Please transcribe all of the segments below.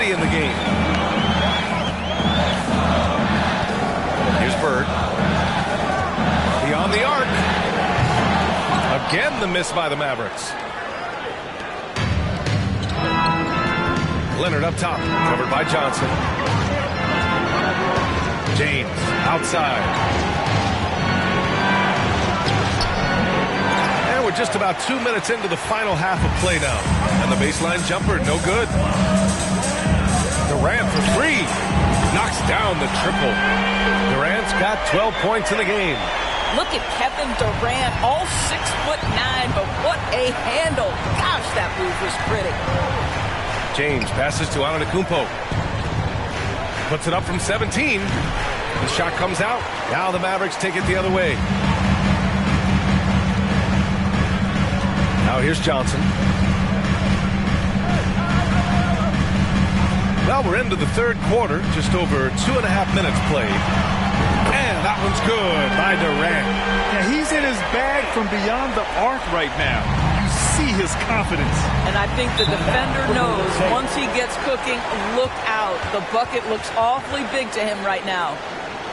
already in the game. Here's Bird. Beyond the arc. Again, the miss by the Mavericks. Leonard up top, covered by Johnson. James outside. And we're just about 2 minutes into the final half of play now. And the baseline jumper, no good. Durant for three. Knocks down the triple. Durant's got 12 points in the game. Look at Kevin Durant, all 6'9", but what a handle. Gosh, that move was pretty. James passes to Antetokounmpo. Puts it up from 17. The shot comes out. Now the Mavericks take it the other way. Now here's Johnson. Well, we're into the third quarter. Just over 2.5 minutes played. And that one's good by Durant. Yeah, he's in his bag from beyond the arc right now. You see his confidence. And I think the defender knows once he gets cooking, look out. The bucket looks awfully big to him right now.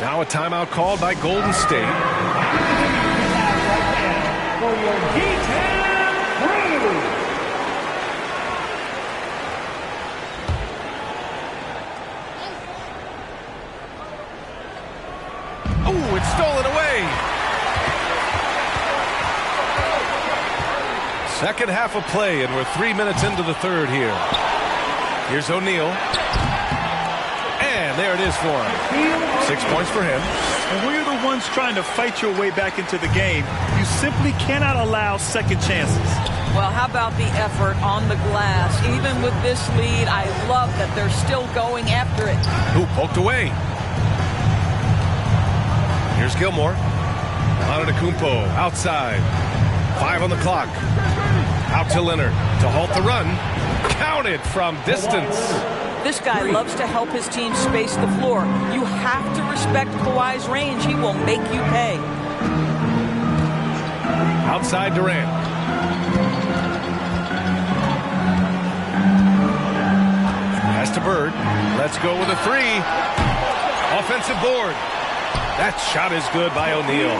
Now a timeout called by Golden State. For your G-Town crew. Oh, it's stolen away. Second half of play, and we're 3 minutes into the third here. Here's O'Neal. And there it is for him. 6 points for him. And when you're the ones trying to fight your way back into the game, you simply cannot allow second chances. Well, how about the effort on the glass? Even with this lead, I love that they're still going after it. Who poked away? Here's Gilmore. Antetokounmpo outside. 5 on the clock. Out to Leonard to halt the run. Counted from distance. This guy loves to help his team space the floor. You have to respect Kawhi's range. He will make you pay. Outside Durant. Pass to Bird. Let's go with a three. Offensive board. That shot is good by O'Neal.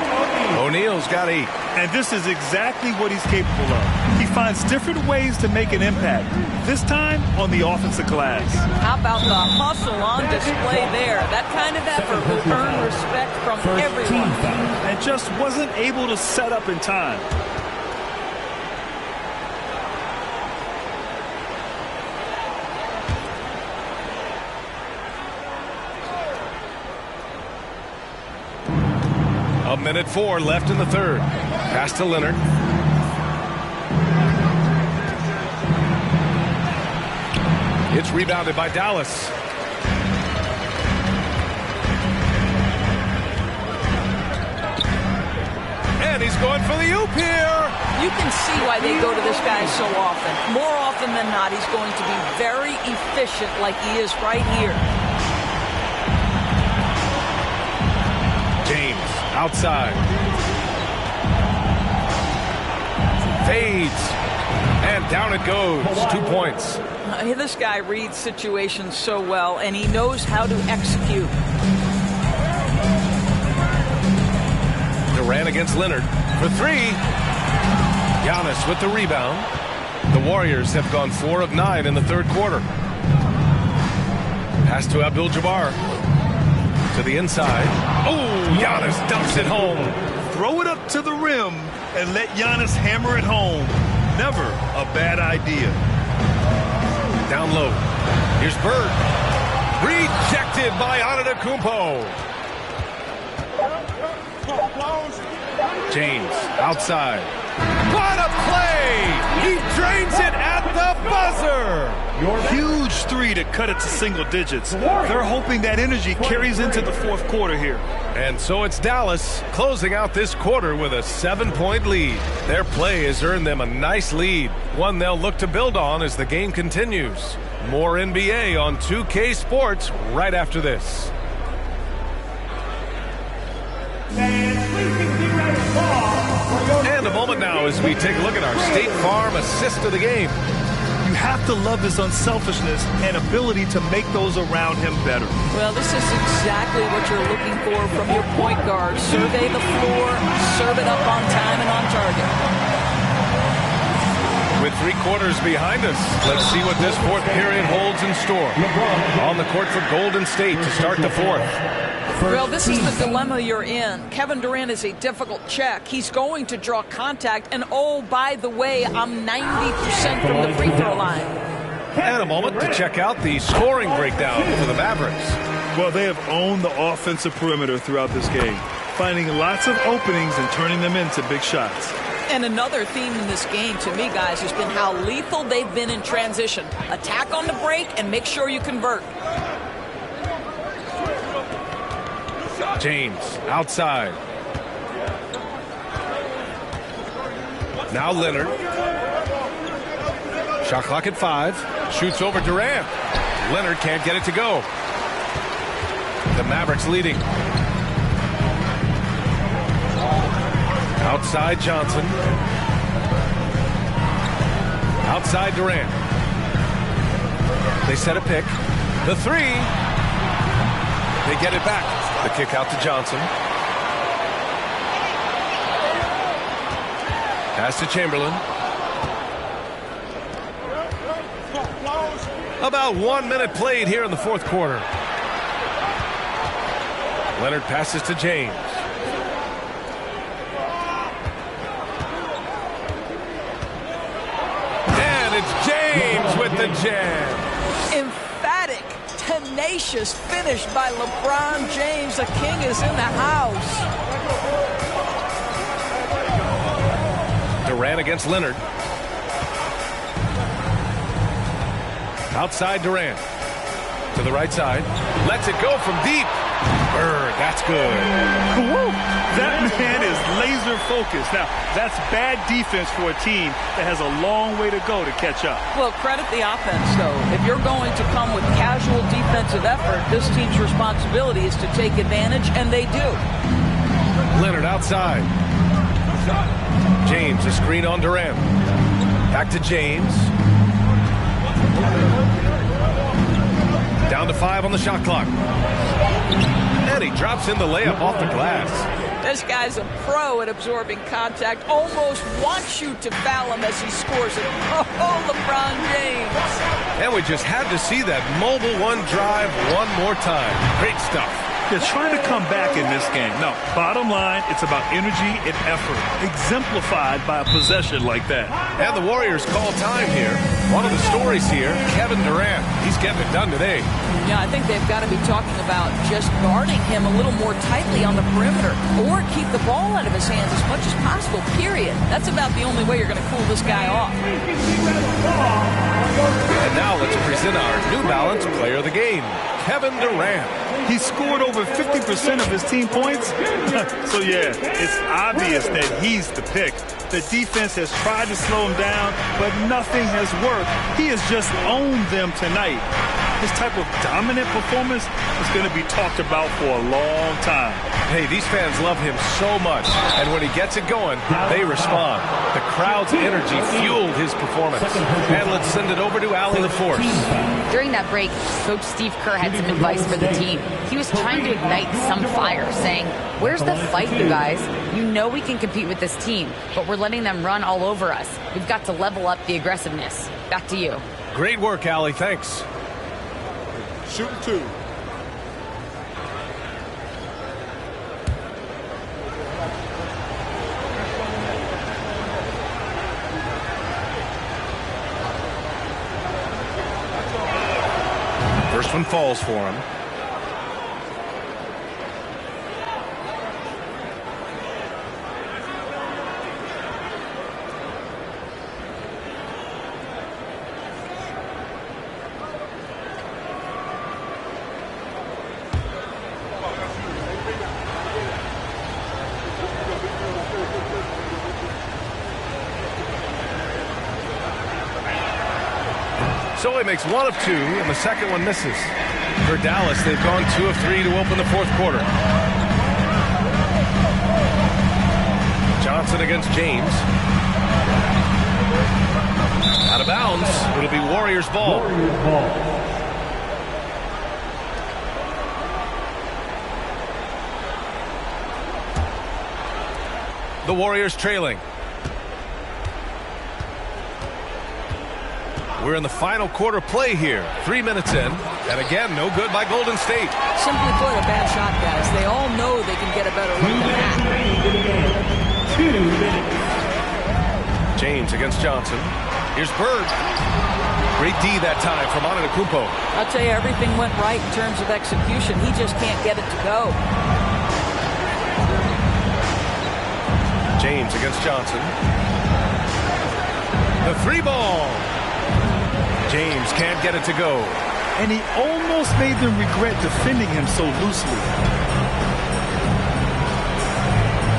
O'Neal's got 8. And this is exactly what he's capable of. He finds different ways to make an impact. This time on the offensive glass. How about the hustle on display there? That kind of effort will earn respect from everyone. And just wasn't able to set up in time. A minute 4 left in the third. Pass to Leonard. It's rebounded by Dallas. And he's going for the oop here. You can see why they go to this guy so often. More often than not, he's going to be very efficient like he is right here. James outside. Fades. And down it goes. 2 points. This guy reads situations so well, and he knows how to execute. Durant against Leonard for 3. Giannis with the rebound. The Warriors have gone 4 of 9 in the third quarter. Pass to Abdul-Jabbar. To the inside. Oh, Giannis dumps it home. Throw it up to the rim and let Giannis hammer it home. Never a bad idea. Down low. Here's Bird. Rejected by Antetokounmpo. James outside. What a play! He drains it at the buzzer. Huge three to cut it to single digits. They're hoping that energy carries into the fourth quarter here. And so it's Dallas closing out this quarter with a 7-point lead. Their play has earned them a nice lead, one they'll look to build on as the game continues. More NBA on 2K Sports right after this. And a moment now as we take a look at our State Farm assist of the game. You have to love his unselfishness and ability to make those around him better. Well, this is exactly what you're looking for from your point guard. Survey the floor, serve it up on time and on target. With 3 quarters behind us, let's see what this fourth period holds in store. On the court for Golden State to start the fourth. Well, this is the dilemma you're in. Kevin Durant is a difficult check. He's going to draw contact. And, oh, by the way, I'm 90% from the free throw line. And a moment to check out the scoring breakdown for the Mavericks. Well, they have owned the offensive perimeter throughout this game, finding lots of openings and turning them into big shots. And another theme in this game, to me, guys, has been how lethal they've been in transition. Attack on the break and make sure you convert. James outside. Now Leonard. Shot clock at 5. Shoots over Durant. Leonard can't get it to go. The Mavericks leading. Outside Johnson. Outside Durant. They set a pick. The 3. They get it back. The kick out to Johnson. Pass to Chamberlain. About 1 minute played here in the fourth quarter. Leonard passes to James. And it's James with the jam. Emphatic, tenacious finish by LeBron James. The king is in the house. Durant against Leonard. Outside Durant. To the right side. Lets it go from deep. Bird, that's good. Woo! That man is laser focused. Now, that's bad defense for a team that has a long way to go to catch up. Well, credit the offense, though. If you're going to come with casual defensive effort, this team's responsibility is to take advantage, and they do. Leonard outside. James, a screen on Durant. Back to James. Down to 5 on the shot clock. And he drops in the layup off the glass. This guy's a pro at absorbing contact. Almost wants you to foul him as he scores it. Oh, LeBron James. And we just had to see that mobile one drive one more time. Great stuff. They're trying to come back in this game. Now, bottom line, it's about energy and effort, exemplified by a possession like that. And the Warriors call time here. One of the stories here, Kevin Durant. He's getting it done today. Yeah, I think they've got to be talking about just guarding him a little more tightly on the perimeter or keep the ball out of his hands as much as possible, period. That's about the only way you're going to cool this guy off. And now let's present our New Balance Player of the Game, Kevin Durant. He scored over 50% of his team points. So, yeah, it's obvious that he's the pick. The defense has tried to slow him down, but nothing has worked. He has just owned them tonight. This type of dominant performance is going to be talked about for a long time. Hey, these fans love him so much, and when he gets it going, they respond. The crowd's energy fueled his performance. And let's send it over to Allie LaForce. During that break, Coach Steve Kerr had some advice for the team. He was trying to ignite some fire, saying, "Where's the fight, you guys? You know we can compete with this team, but we're letting them run all over us. We've got to level up the aggressiveness." Back to you. Great work, Allie. Thanks. Shooting 2. First one falls for him. So he makes 1 of 2, and the second one misses. For Dallas, they've gone 2 of 3 to open the fourth quarter. Johnson against James. Out of bounds. It'll be Warriors ball. The Warriors trailing. We're in the final quarter play here. 3 minutes in. And again, no good by Golden State. Simply put, a bad shot, guys. They all know they can get a better look than that. 2 minutes. James against Johnson. Here's Bird. Great D that time from Antetokounmpo. I'll tell you, everything went right in terms of execution. He just can't get it to go. James against Johnson. The 3-ball. James can't get it to go. And he almost made them regret defending him so loosely.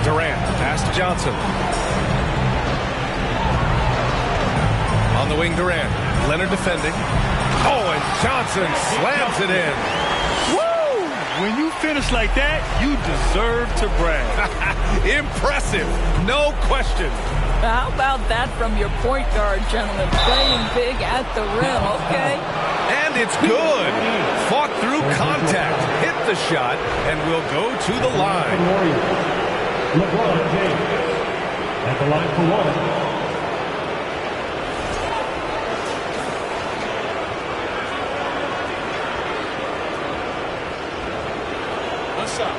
Durant, pass to Johnson. On the wing, Durant. Leonard defending. Oh, and Johnson slams it in. Woo! When you finish like that, you deserve to brag. Impressive. No question. How about that from your point guard, gentlemen? Playing big at the rim, okay? And it's good. Fought through contact, hit the shot, and will go to the line. LeBron James at the line for one. One shot.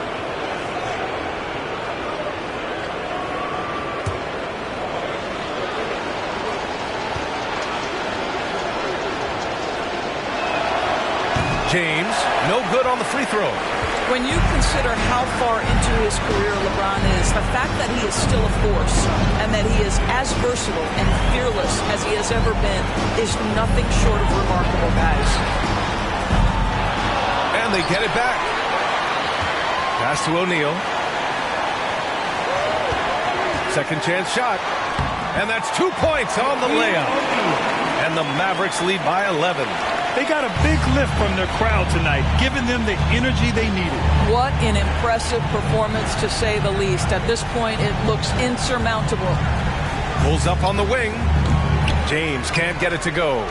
James, no good on the free throw. When you consider how far into his career LeBron is, the fact that he is still a force and that he is as versatile and fearless as he has ever been is nothing short of remarkable, guys. And they get it back. Pass to O'Neal. Second chance shot. And that's 2 points on the layup. And the Mavericks lead by 11. They got a big lift from their crowd tonight, giving them the energy they needed. What an impressive performance, to say the least. At this point, it looks insurmountable. Pulls up on the wing. James can't get it to go.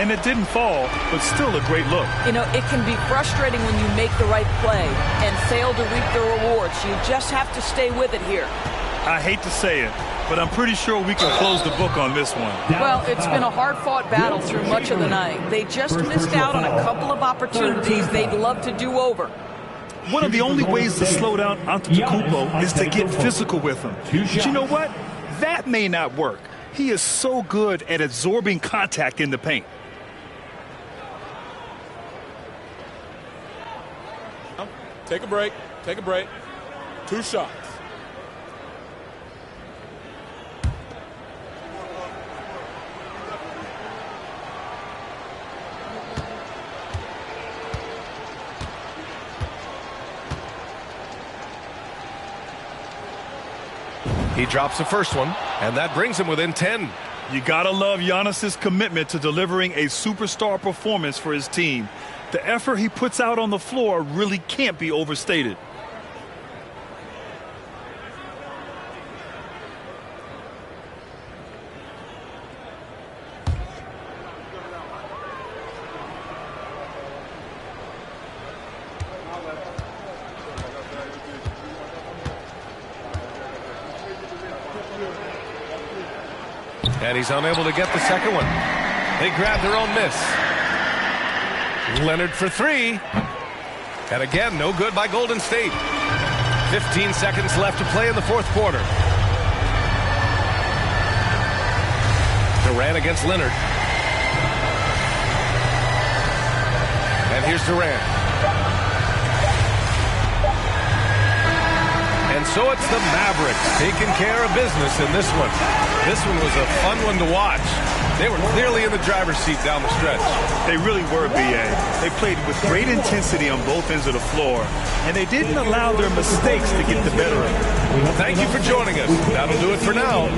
And it didn't fall, but still a great look. You know, it can be frustrating when you make the right play and fail to reap the rewards. You just have to stay with it here. I hate to say it, but I'm pretty sure we can close the book on this one. Well, it's been a hard-fought battle through much of the night. They just missed out on a couple of opportunities they'd love to do over. One of the only ways to slow down Antetokounmpo is to get physical with him. But you know what? That may not work. He is so good at absorbing contact in the paint. Take a break. Take a break. 2 shots. He drops the first one, and that brings him within 10. You gotta love Giannis's commitment to delivering a superstar performance for his team. The effort he puts out on the floor really can't be overstated. And he's unable to get the second one. They grab their own miss. Leonard for 3. And again, no good by Golden State. 15 seconds left to play in the fourth quarter. Durant against Leonard. And here's Durant. And so it's the Mavericks taking care of business in this one. This one was a fun one to watch. They were clearly in the driver's seat down the stretch. They really were, B.A. They played with great intensity on both ends of the floor, and they didn't allow their mistakes to get the better of them. Thank you for joining us. That'll do it for now.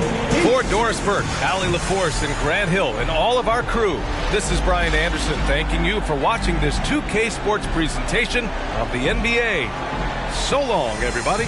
For Doris Burke, Allie LaForce, and Grant Hill, and all of our crew, this is Brian Anderson thanking you for watching this 2K Sports presentation of the NBA. So long, everybody.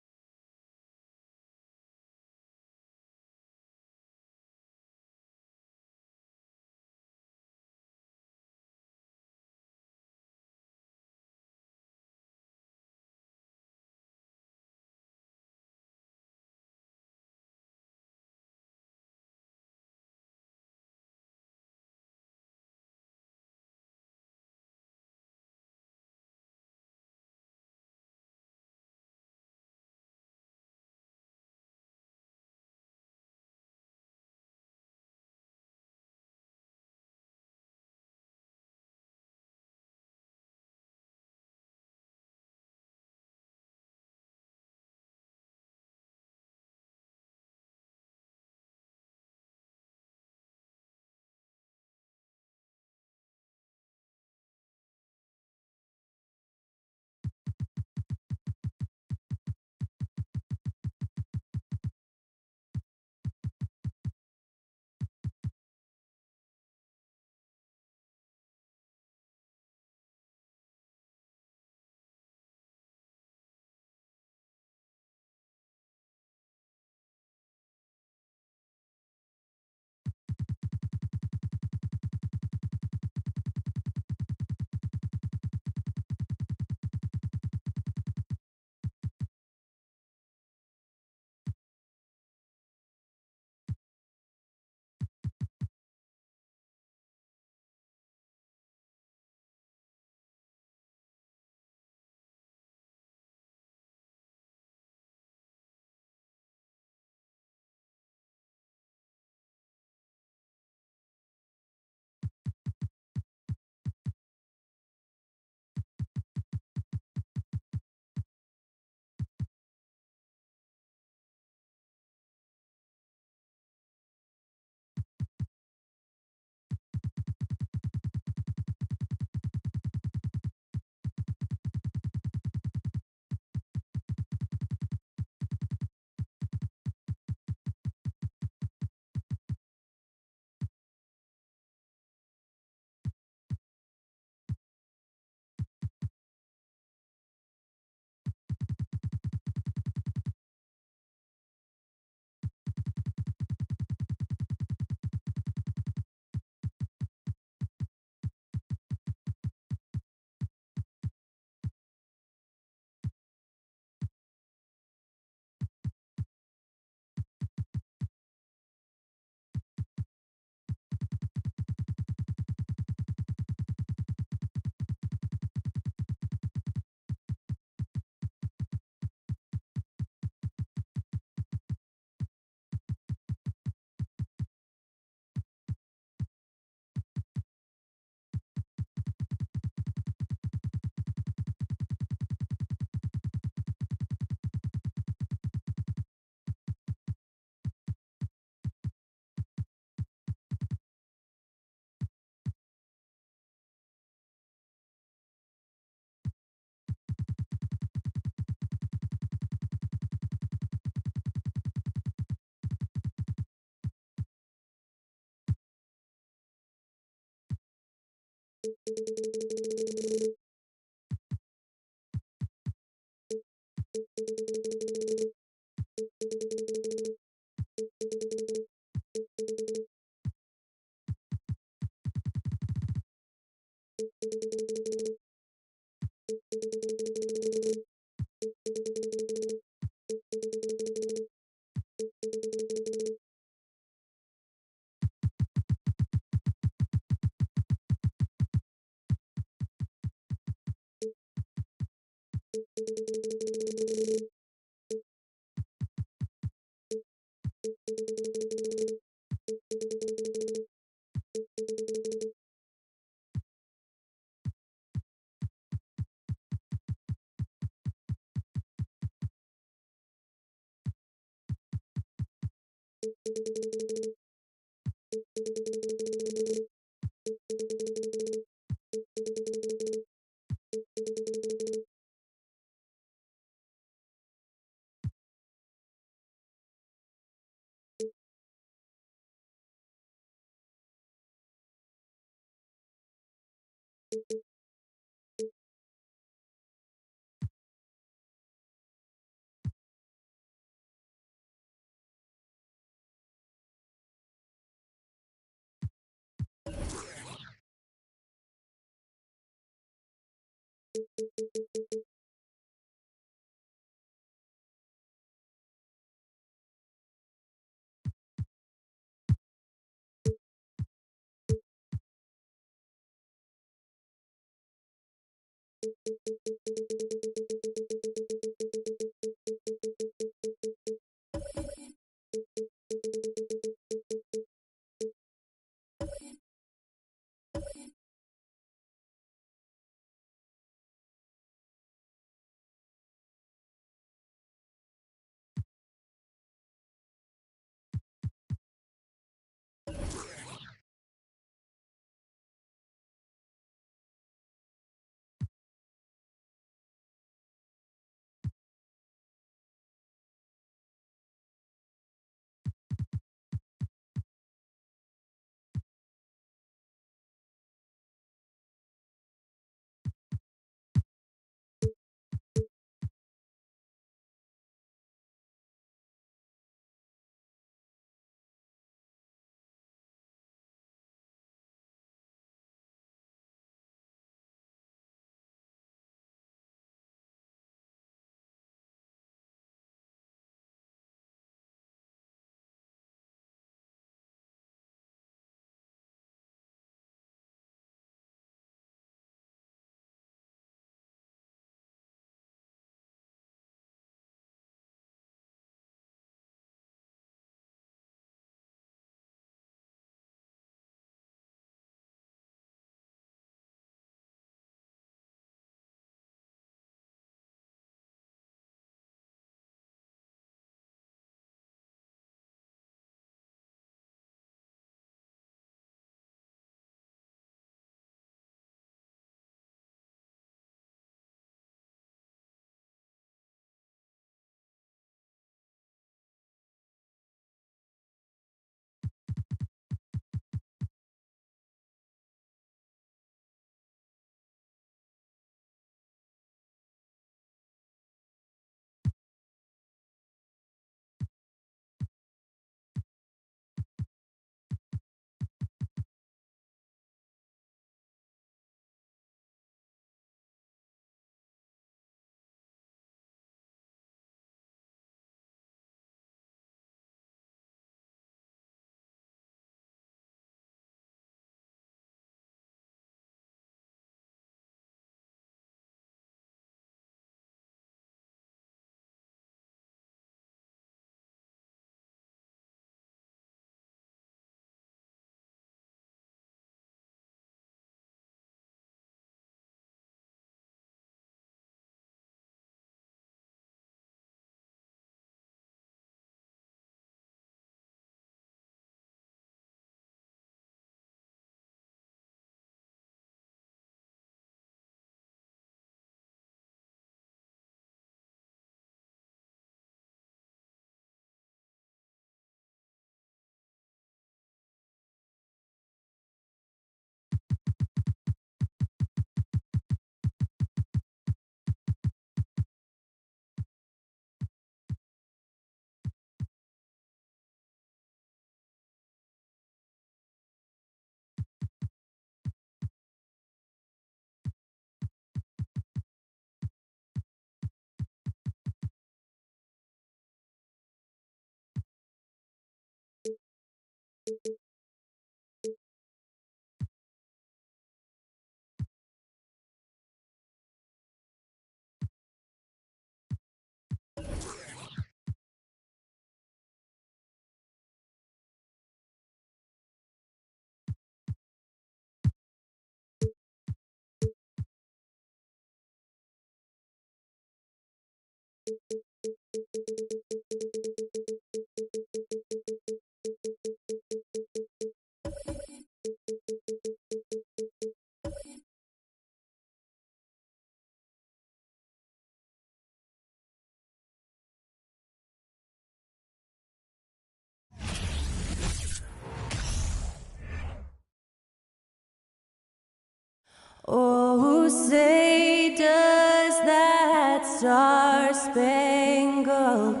Oh, say does that star-spangled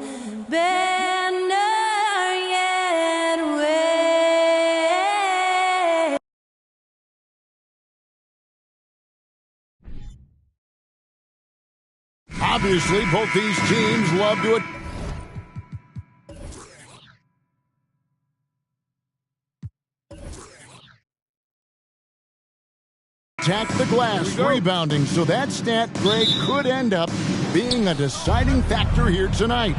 banner yet wave? Obviously, both these teams love to attack the glass, rebounding, so that stat, Greg, could end up being a deciding factor here tonight.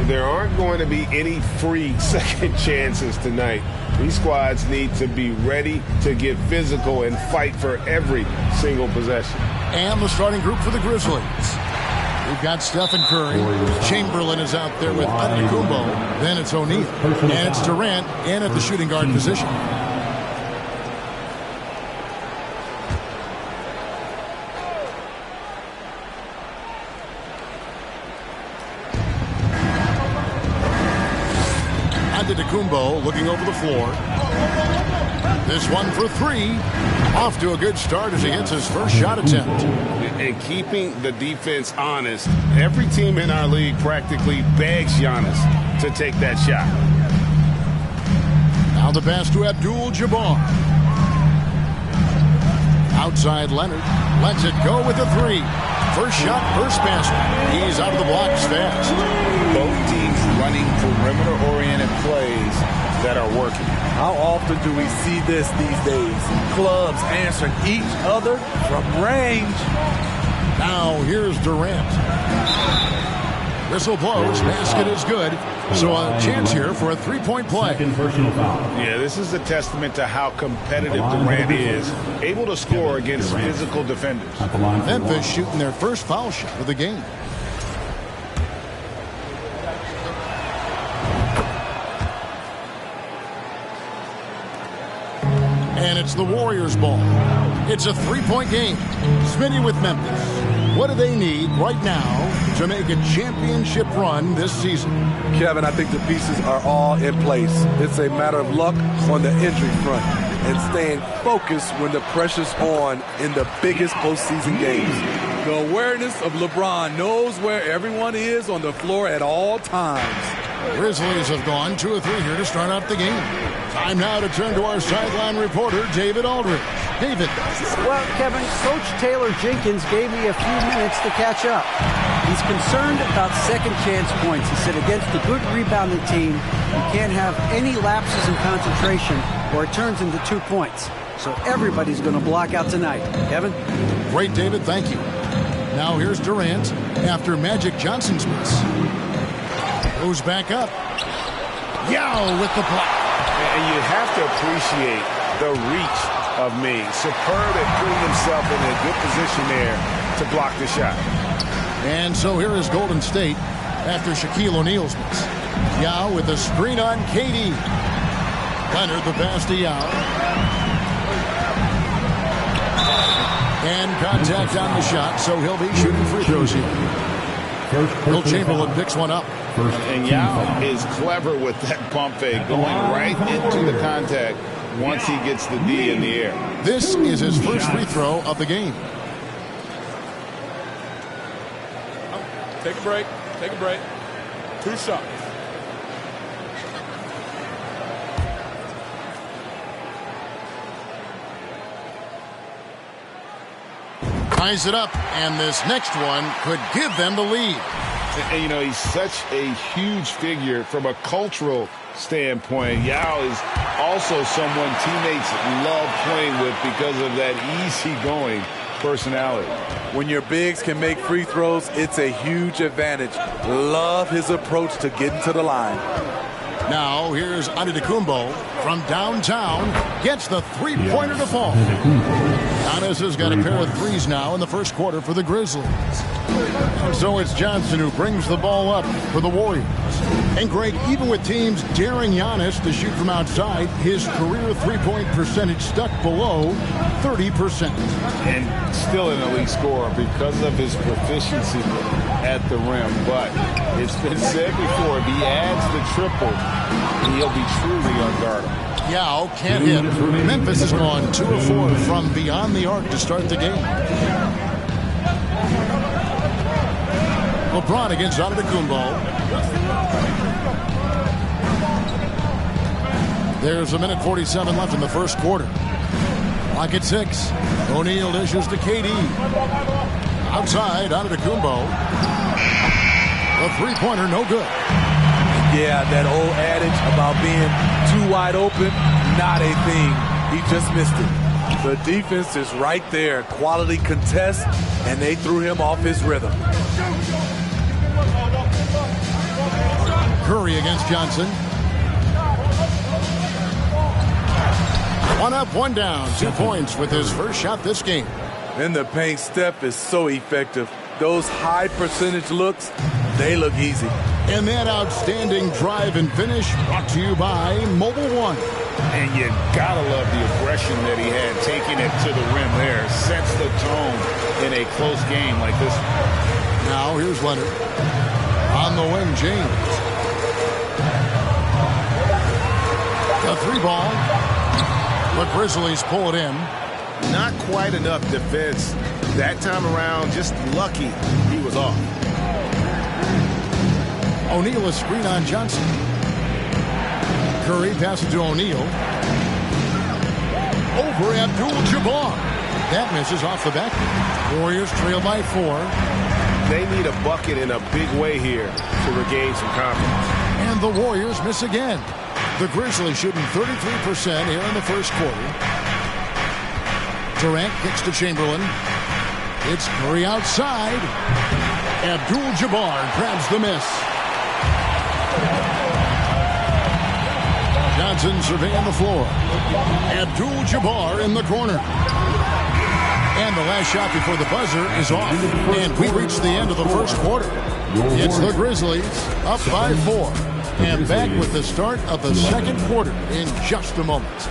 There aren't going to be any free second chances tonight. These squads need to be ready to get physical and fight for every single possession. And the starting group for the Grizzlies. We've got Stephen Curry. Chamberlain is out there with Antetokounmpo. Then it's O'Neal. And it's Durant in at the shooting guard position. Antetokounmpo looking over the floor. This one for three. Off to a good start as he hits his first shot attempt. And keeping the defense honest, every team in our league practically begs Giannis to take that shot. Now the pass to Abdul-Jabbar. Outside Leonard. Lets it go with a three. First shot, first basket. He's out of the blocks fast. Both teams running perimeter-oriented plays that are working. How often do we see this these days? Clubs answering each other from range. Now here's Durant. Whistle blows. Basket is good. So a chance here for a three-point play. Yeah, this is a testament to how competitive Durant is. Able to score against physical defenders. Memphis shooting their first foul shot of the game. And it's the Warriors' ball. It's a three-point game. Smitty with Memphis. What do they need right now to make a championship run this season? Kevin, I think the pieces are all in place. It's a matter of luck on the injury front and staying focused when the pressure's on in the biggest postseason games. The awareness of LeBron knows where everyone is on the floor at all times. Grizzlies have gone 2 of 3 here to start out the game. Time now to turn to our sideline reporter, David Aldridge. David. Well, Kevin, Coach Taylor Jenkins gave me a few minutes to catch up. He's concerned about second chance points. He said against a good rebounding team, you can't have any lapses in concentration or it turns into 2 points. So everybody's going to block out tonight. Kevin? Great, David. Thank you. Now here's Durant after Magic Johnson's miss. Goes back up. Yao with the block. And you have to appreciate the reach of me. Superb at putting himself in a good position there to block the shot. And so here is Golden State after Shaquille O'Neal's miss. Yao with a screen on KD. Leonard the pass to Yao. And contact on the shot, so he'll be shooting free throws here. Will Chamberlain picks one up. And Yao is clever with that pump fake, going right into the contact once he gets the D in the air. This is his first free throw of the game. Take a break. Take a break. 2 shots. Ties it up, and this next one could give them the lead. And, you know, he's such a huge figure from a cultural standpoint. Yao is also someone teammates love playing with because of that easygoing personality. When your bigs can make free throws, it's a huge advantage. Love his approach to getting to the line. Now here's Antetokounmpo from downtown. Gets the three-pointer to fall. Giannis has got a pair of threes now in the first quarter for the Grizzlies. And so it's Johnson who brings the ball up for the Warriors. And Greg, even with teams daring Giannis to shoot from outside, his career three-point percentage stuck below 30%. And still an elite scorer because of his proficiency at the rim. But it's been said before, if he adds the triple, he'll be truly unguardable. Yao can't hit. Memphis has gone 2 of 4 from beyond the arc Park to start the game. LeBron against Antetokounmpo. There's a minute 47 left in the first quarter. Clock at 6. O'Neal dishes to KD. Outside, Antetokounmpo. A three-pointer, no good. Yeah, that old adage about being too wide open, not a thing. He just missed it. The defense is right there. Quality contest, and they threw him off his rhythm. Curry against Johnson. One up, one down. 2 points with his first shot this game. In the paint, Steph is so effective. Those high percentage looks, they look easy. And that outstanding drive and finish brought to you by Mobile One. And you gotta love the aggression that he had taking it to the rim there. Sets the tone in a close game like this. Now here's Leonard. On the wing, James. The three ball. The Grizzlies pull it in. Not quite enough defense. That time around, just lucky he was off. O'Neal a screen on Johnson. Curry passes to O'Neal. Over Abdul-Jabbar. That misses off the back. Warriors trail by 4. They need a bucket in a big way here to regain some confidence. And the Warriors miss again. The Grizzlies shooting 33% here in the first quarter. Durant kicks to Chamberlain. It's Curry outside. Abdul-Jabbar grabs the miss. Johnson surveying the floor. Abdul-Jabbar in the corner. And the last shot before the buzzer is off. And we reach the end of the first quarter. It's the Grizzlies up by 4. And back with the start of the second quarter in just a moment.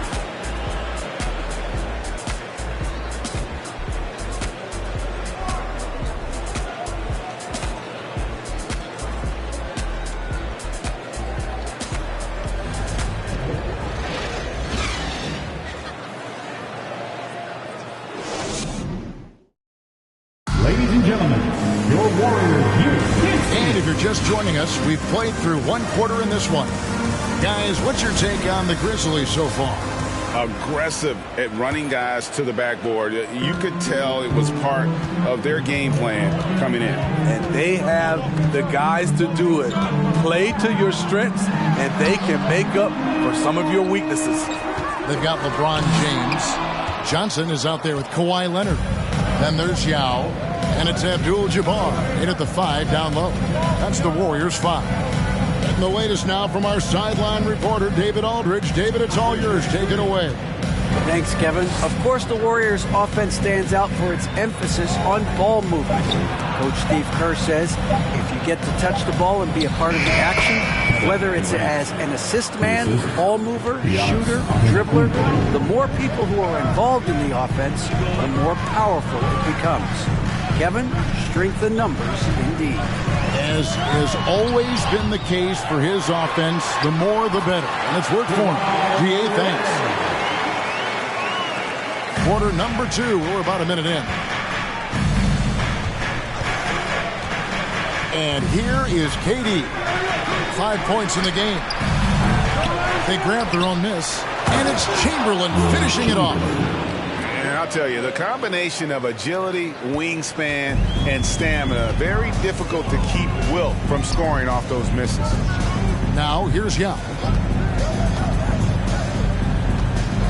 Ladies and gentlemen, your Warriors And if you're just joining us, we've played through one quarter in this one. Guys, what's your take on the Grizzlies so far? Aggressive at running guys to the backboard. You could tell it was part of their game plan coming in. And they have the guys to do it. Play to your strengths, and they can make up for some of your weaknesses. They've got LeBron James. Johnson is out there with Kawhi Leonard. Then there's Yao. And it's Abdul-Jabbar in at the 5 down low. That's the Warriors 5. And the latest now from our sideline reporter, David Aldridge. David, it's all yours. Take it away. Thanks, Kevin. Of course, the Warriors' offense stands out for its emphasis on ball movement. Coach Steve Kerr says if you get to touch the ball and be a part of the action, whether it's as an assist man, ball mover, shooter, dribbler, the more people who are involved in the offense, the more powerful it becomes. Kevin, strength in numbers, indeed. As has always been the case for his offense, the more the better. And it's worked for him. GA, thanks. Quarter number 2. We're about a minute in. And here is KD. 5 points in the game. They grab their own miss. And it's Chamberlain finishing it off. I'll tell you, the combination of agility, wingspan, and stamina, very difficult to keep Wilt from scoring off those misses. Now, here's Yao.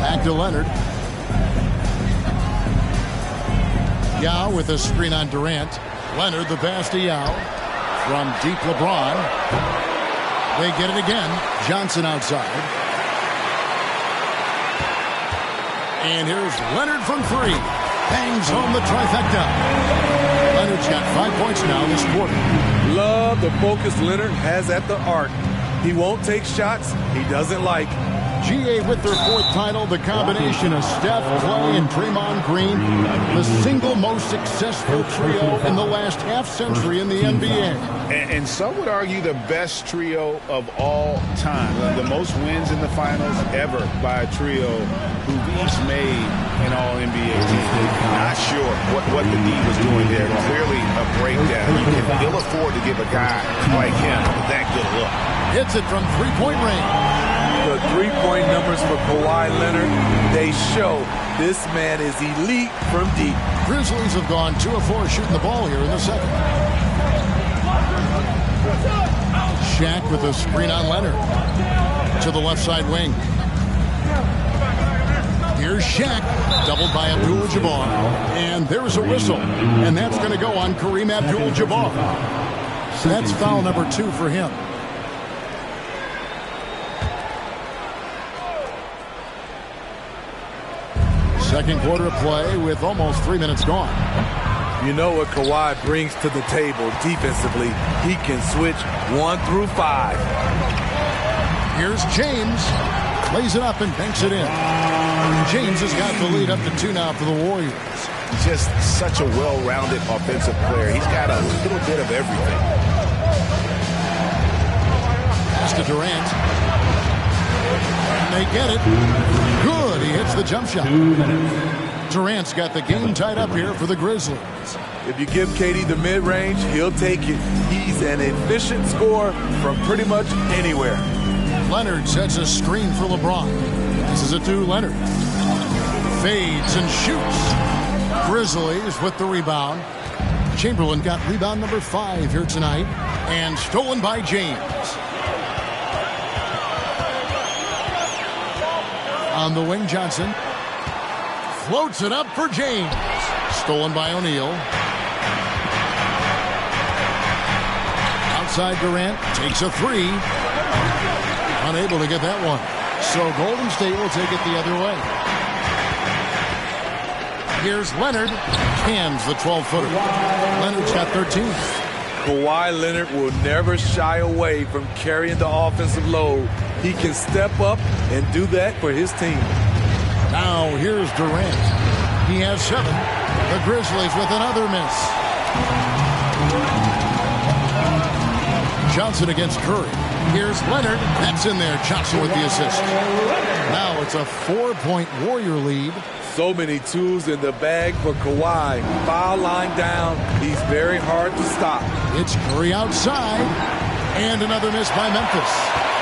Back to Leonard. Yao with a screen on Durant. Leonard, the pass to Yao. From deep LeBron. They get it again. Johnson outside. And here's Leonard from 3. Bangs home the trifecta. Leonard's got 5 points now this quarter. Love the focus Leonard has at the arc. He won't take shots he doesn't like. GA with their 4th title, the combination of Steph, Clay, and Draymond Green, the single most successful trio in the last half-century in the NBA. And some would argue the best trio of all time. The most wins in the finals ever by a trio who've each made an All-NBA team. Not sure what the D was doing there. Clearly a breakdown. You can ill afford to give a guy like him that good look. Hits it from three-point range. The three-point numbers for Kawhi Leonard, they show this man is elite from deep. Grizzlies have gone 2 of 4 shooting the ball here in the second. Shaq with a screen on Leonard to the left side wing. Here's Shaq, doubled by Abdul-Jabbar, and there's a whistle, and that's going to go on Kareem Abdul-Jabbar. That's foul number 2 for him. Second quarter of play with almost 3 minutes gone. You know what Kawhi brings to the table defensively. He can switch 1 through 5. Here's James. Lays it up and banks it in. James has got the lead up to 2 now for the Warriors. Just such a well-rounded offensive player. He's got a little bit of everything. Pass to Durant. And they get it. Good. He hits the jump shot. Durant's got the game tied up here for the Grizzlies. If you give KD the mid-range, he'll take it. He's an efficient scorer from pretty much anywhere. Leonard sets a screen for LeBron. This is it to Leonard. Fades and shoots. Grizzlies with the rebound. Chamberlain got rebound number 5 here tonight. And stolen by James. On the wing, Johnson. Floats it up for James. Stolen by O'Neal. Outside Durant. Takes a 3. Unable to get that one. So Golden State will take it the other way. Here's Leonard. Cans the 12-footer. Leonard's got 13. Kawhi Leonard will never shy away from carrying the offensive load. He can step up and do that for his team. Now here's Durant. He has 7. The Grizzlies with another miss. Johnson against Curry. Here's Leonard. That's in there. Johnson with the assist. Now it's a 4-point Warrior lead. So many tools in the bag for Kawhi. Foul line down. He's very hard to stop. It's Curry outside. And another miss by Memphis.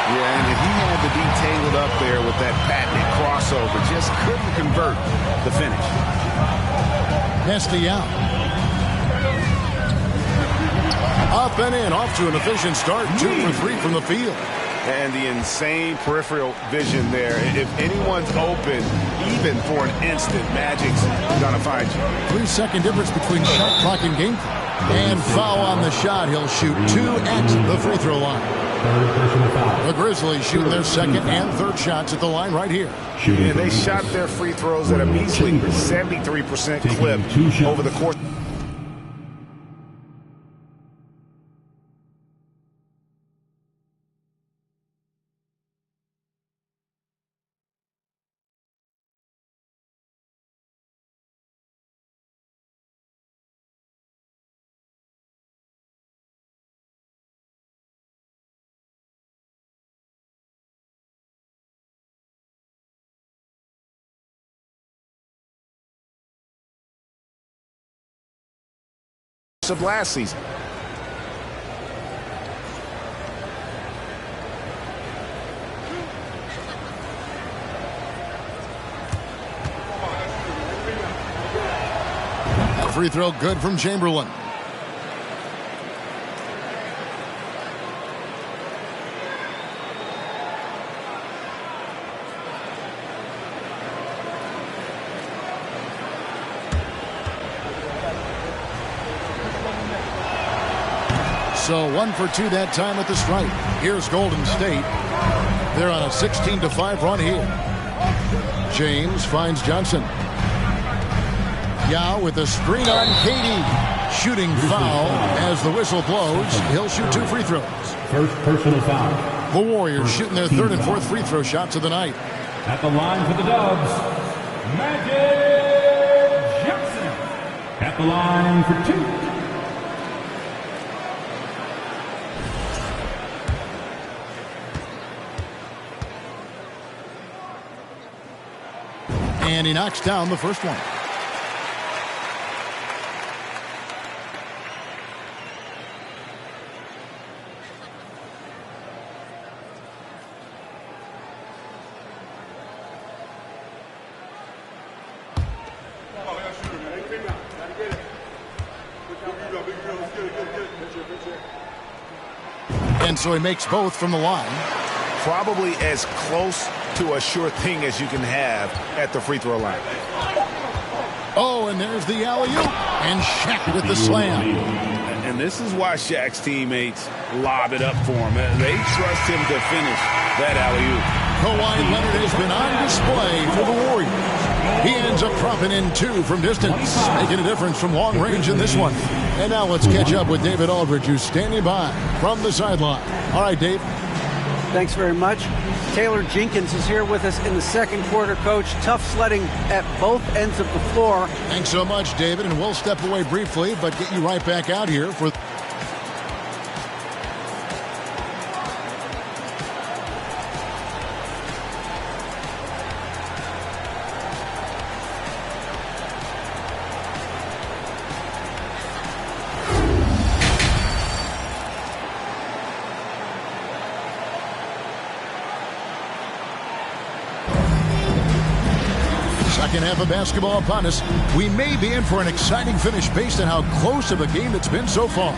Yeah, and he had to be tangled up there with that patented crossover. Just couldn't convert the finish. Nesty out. Up and in. Off to an efficient start. 2 for 3 from the field. And the insane peripheral vision there. If anyone's open, even for an instant, Magic's going to find you. 3-second difference between shot clock and game clock. And foul on the shot. He'll shoot 2 at the free throw line. The Grizzlies shooting their second and third shots at the line right here. Yeah, they shot their free throws at a measly 73% clip over the course. Of last season. A free throw good from Chamberlain. So 1 for 2 that time at the stripe. Here's Golden State. They're on a 16-5 run here. James finds Johnson. Yao with a screen on KD. Shooting foul as the whistle blows. He'll shoot 2 free throws. First personal foul. The Warriors shooting their third and fourth free throw shots of the night. At the line for the Dubs, Magic Johnson. At the line for 2. And he knocks down the first one. And so he makes both from the line. Probably as close to a sure thing as you can have at the free throw line. Oh, and there's the alley-oop. And Shaq with the slam. And this is why Shaq's teammates lob it up for him. They trust him to finish that alley-oop. Kawhi Leonard has been on display for the Warriors. He ends up dropping in 2 from distance, making a difference from long range in this one. And now let's catch up with David Aldridge, who's standing by from the sideline. All right, Dave. Thanks very much. Taylor Jenkins is here with us in the second quarter, Coach. Tough sledding at both ends of the floor. Thanks so much, David. And we'll step away briefly, but get you right back out here for... Second half of basketball upon us. We may be in for an exciting finish based on how close of a game it's been so far.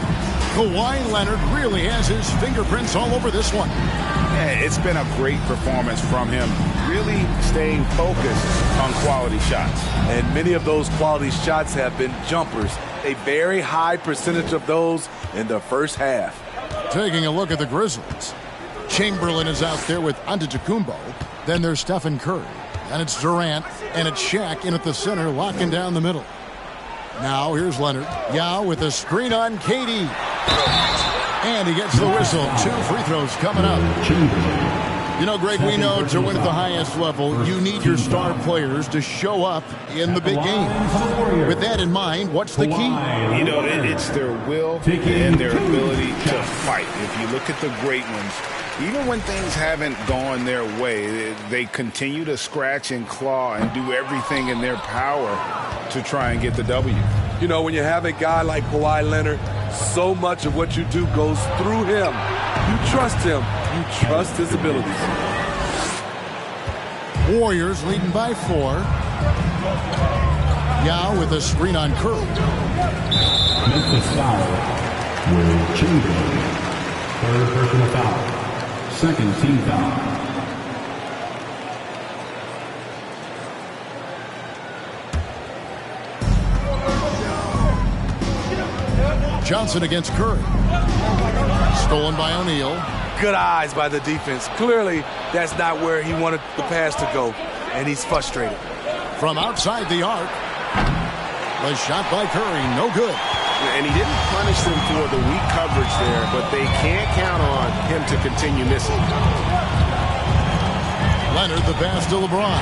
Kawhi Leonard really has his fingerprints all over this one. Yeah, it's been a great performance from him. Really staying focused on quality shots. And many of those quality shots have been jumpers. A very high percentage of those in the first half. Taking a look at the Grizzlies. Chamberlain is out there with Antetokounmpo. Then there's Stephen Curry. And it's Durant, and it's Shaq in at the center, locking down the middle. Now here's Leonard. Yao with a screen on KD. And he gets the whistle. 2 free throws coming up. You know, Greg, we know to win at the highest level, you need your star players to show up in the big games. With that in mind, what's the key? You know, it's their will and their ability to fight. If you look at the great ones, even when things haven't gone their way, they continue to scratch and claw and do everything in their power to try and get the W. You know, when you have a guy like Kawhi Leonard, so much of what you do goes through him. You trust him. You trust his abilities. Warriors leading by 4. Yao with a screen on Curry. Memphis foul with Chamberlain. 3rd personal foul. 2nd team foul. Johnson against Curry. Stolen by O'Neal. Good eyes by the defense. Clearly, that's not where he wanted the pass to go, and he's frustrated. From outside the arc. The shot by Curry, no good. And he didn't punish them for the weak coverage there, but they can't count on him to continue missing. Leonard, the pass to LeBron.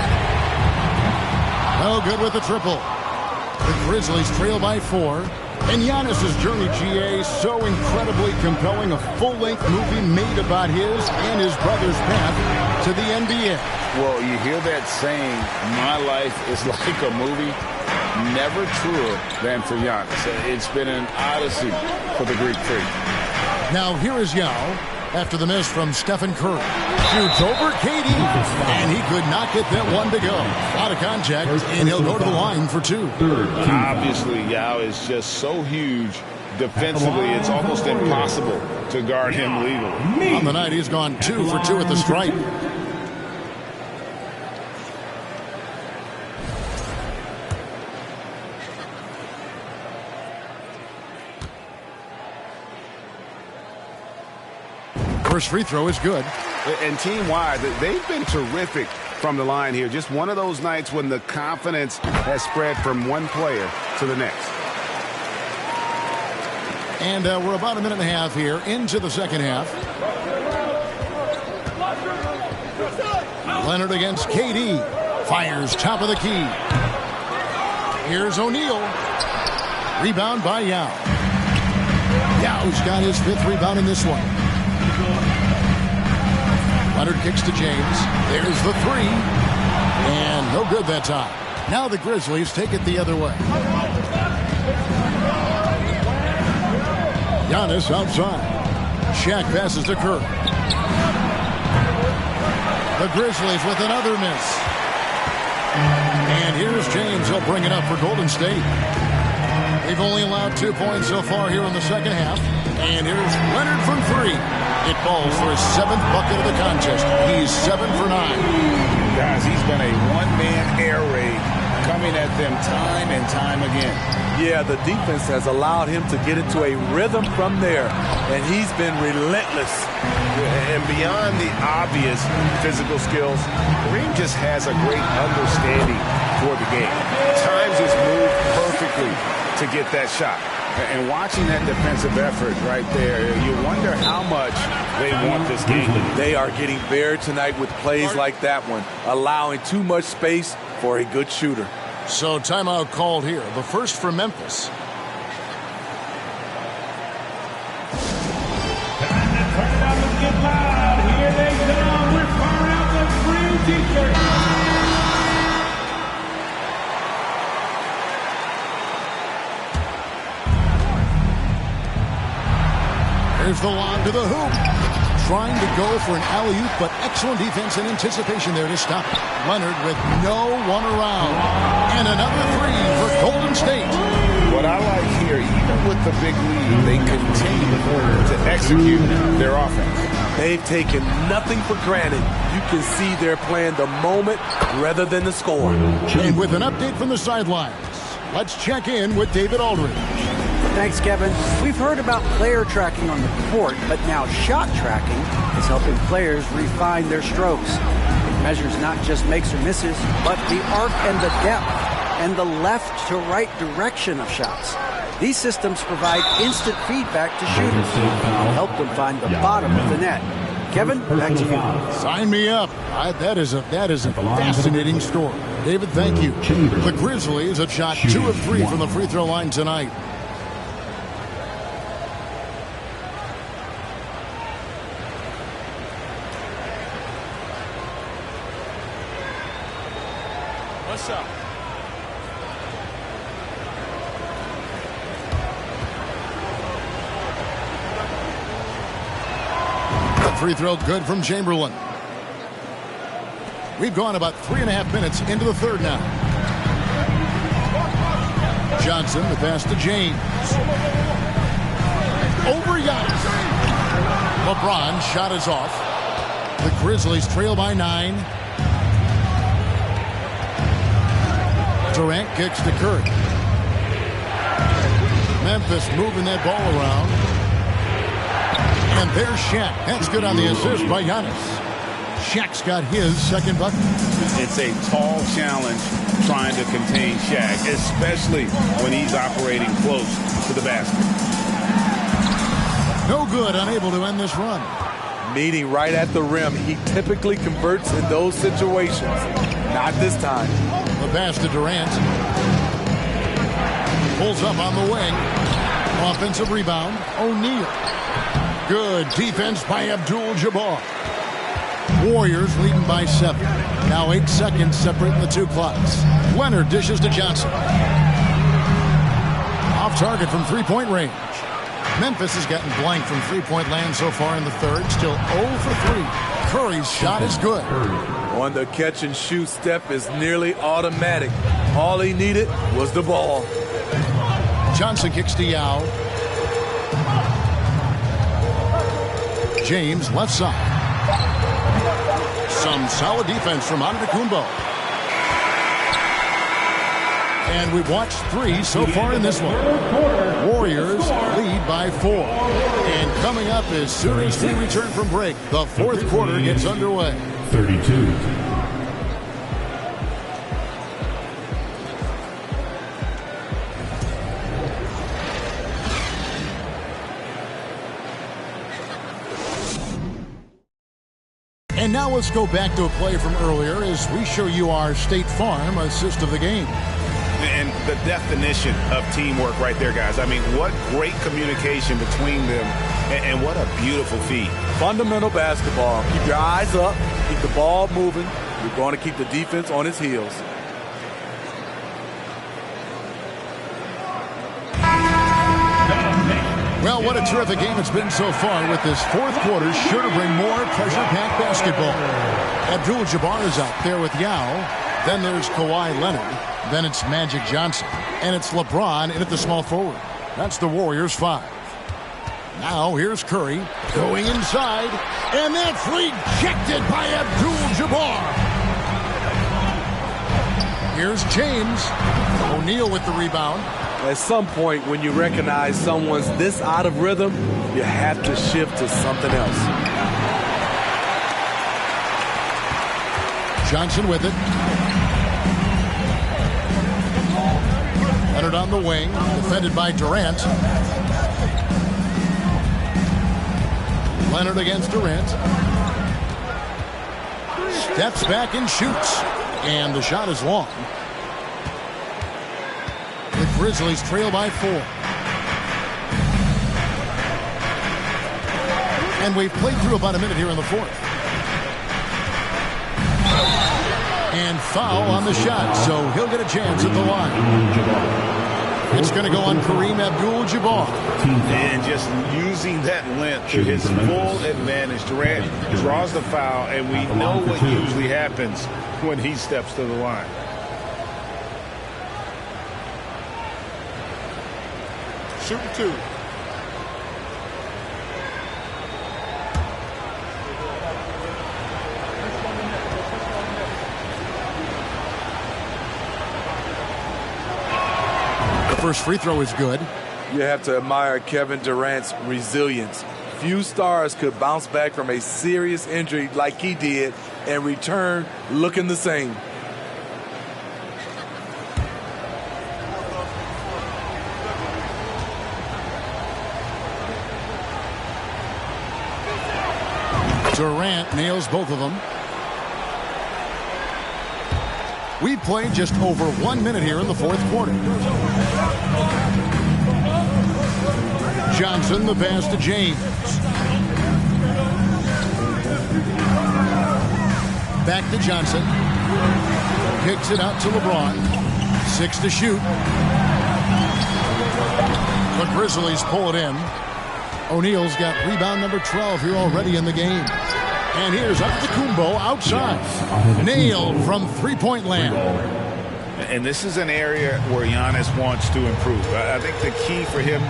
No good with the triple. The Grizzlies trail by 4. And Giannis's journey, GA, so incredibly compelling. A full-length movie made about his and his brother's path to the NBA. Well, you hear that saying, my life is like a movie. Never truer than for Giannis. It's been an odyssey for the Greek freak. Now here is Yao after the miss from Stephen Curry. Shoots over KD, and he could not get that one to go. Out of contact, and he'll go to the line for 2. Obviously, Yao is just so huge. Defensively, it's almost impossible to guard him legally. On the night, he's gone 2 for 2 at the stripe. First free throw is good. And team-wide, they've been terrific from the line here. Just one of those nights when the confidence has spread from one player to the next. And we're about a minute and a half here into the second half. Leonard against KD. Fires top of the key. Here's O'Neal. Rebound by Yao. Yao's got his 5th rebound in this one. Leonard kicks to James. There's the 3. And no good that time. Now the Grizzlies take it the other way. Giannis outside. Shaq passes to Curry. The Grizzlies with another miss. And here's James. He'll bring it up for Golden State. They've only allowed 2 points so far here in the second half. And here's Leonard from 3. It falls for his 7th bucket of the contest. He's 7 for 9. Guys, he's been a one-man air raid coming at them time and time again. Yeah, the defense has allowed him to get into a rhythm from there, and he's been relentless. And beyond the obvious physical skills, Kareem just has a great understanding for the game. Times his move perfectly to get that shot. And watching that defensive effort right there, you wonder how much they want this game. They are getting bare tonight with plays like that one, allowing too much space for a good shooter. So timeout called here. The first for Memphis. Get loud. Here they come. We're firing out the green t-shirt. Here's the lob to the hoop. Trying to go for an alley-oop, but excellent defense and anticipation there to stop it. Leonard with no one around. And another 3 for Golden State. What I like here, even with the big lead, they continue to execute their offense. They've taken nothing for granted. You can see they're playing the moment rather than the score. And with an update from the sidelines, let's check in with David Aldridge. Thanks, Kevin. We've heard about player tracking on the court, but now shot tracking is helping players refine their strokes. It measures not just makes or misses, but the arc and the depth and the left to right direction of shots. These systems provide instant feedback to shooters and help them find the bottom of the net. Kevin, back to you. Sign me up. That is a fascinating story. David, thank you. The Grizzlies have shot 2 of 3 from the free throw line tonight. What's up? Free throw good from Chamberlain. We've gone about 3.5 minutes into the third now. Johnson, the pass to James. Over Giannis. LeBron shot is off. The Grizzlies trail by 9. Durant kicks to Curry. Memphis moving that ball around. And there's Shaq. That's good on the assist by Giannis. Shaq's got his second bucket. It's a tall challenge trying to contain Shaq, especially when he's operating close to the basket. No good, unable to end this run. Meeting right at the rim. He typically converts in those situations. Not this time. The pass to Durant. Pulls up on the wing. Offensive rebound. O'Neal. Good defense by Abdul-Jabbar. Warriors leading by 7. Now 8 seconds separating the 2 clocks. Leonard dishes to Johnson. Off target from three-point range. Memphis has gotten blank from three-point land so far in the third. Still 0 for 3. Curry's shot is good. On the catch and shoot, Steph is nearly automatic. All he needed was the ball. Johnson kicks to Yao. James left side. Some solid defense from Antetokounmpo. And we've watched 3 so far in this one. Warriors lead by 4. And coming up as soon as we return from break, the fourth quarter gets underway. 32. And now let's go back to a play from earlier as we show you our State Farm assist of the game. And the definition of teamwork right there, guys. I mean, what great communication between them, and what a beautiful feat. Fundamental basketball. Keep your eyes up. Keep the ball moving. You're going to keep the defense on its heels. Well, what a terrific game it's been so far, with this fourth quarter sure to bring more pressure-packed basketball. Abdul-Jabbar is out there with Yao. Then there's Kawhi Leonard. Then it's Magic Johnson. And it's LeBron in at the small forward. That's the Warriors' 5. Now here's Curry going inside. And that's rejected by Abdul-Jabbar. Here's James. O'Neal with the rebound. At some point, when you recognize someone's this out of rhythm, you have to shift to something else. Johnson with it. Leonard on the wing, defended by Durant. Leonard against Durant. Steps back and shoots. And the shot is long. The Grizzlies trail by 4. And we've played through about a minute here in the fourth. And foul on the shot, so he'll get a chance at the line. It's going to go on Kareem Abdul-Jabbar. And just using that length to his full advantage. Durant draws the foul, and we know what usually happens when he steps to the line. Shooting 2. The first free throw is good. You have to admire Kevin Durant's resilience. Few stars could bounce back from a serious injury like he did and return looking the same. Durant nails both of them. We played just over 1 minute here in the fourth quarter. Johnson, the pass to James. Back to Johnson. Kicks it out to LeBron. 6 to shoot. The Grizzlies pull it in. O'Neal's got rebound number 12 here already in the game. And here's Antetokounmpo outside. Nailed from three-point land. And this is an area where Giannis wants to improve. I think the key for him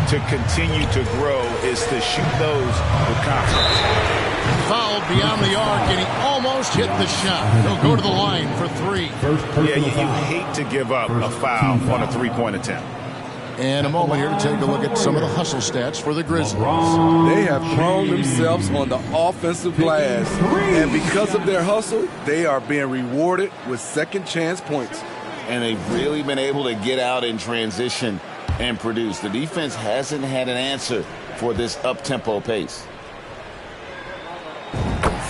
to continue to grow is to shoot those with confidence. Fouled beyond the arc, and he almost hit the shot. He'll go to the line for 3. Yeah, you hate to give up a foul on a three-point attempt. And a moment here to take a look at some of the hustle stats for the Grizzlies. They have thrown themselves on the offensive glass, and because of their hustle, they are being rewarded with second chance points. And they've really been able to get out in transition and produce. The defense hasn't had an answer for this up-tempo pace.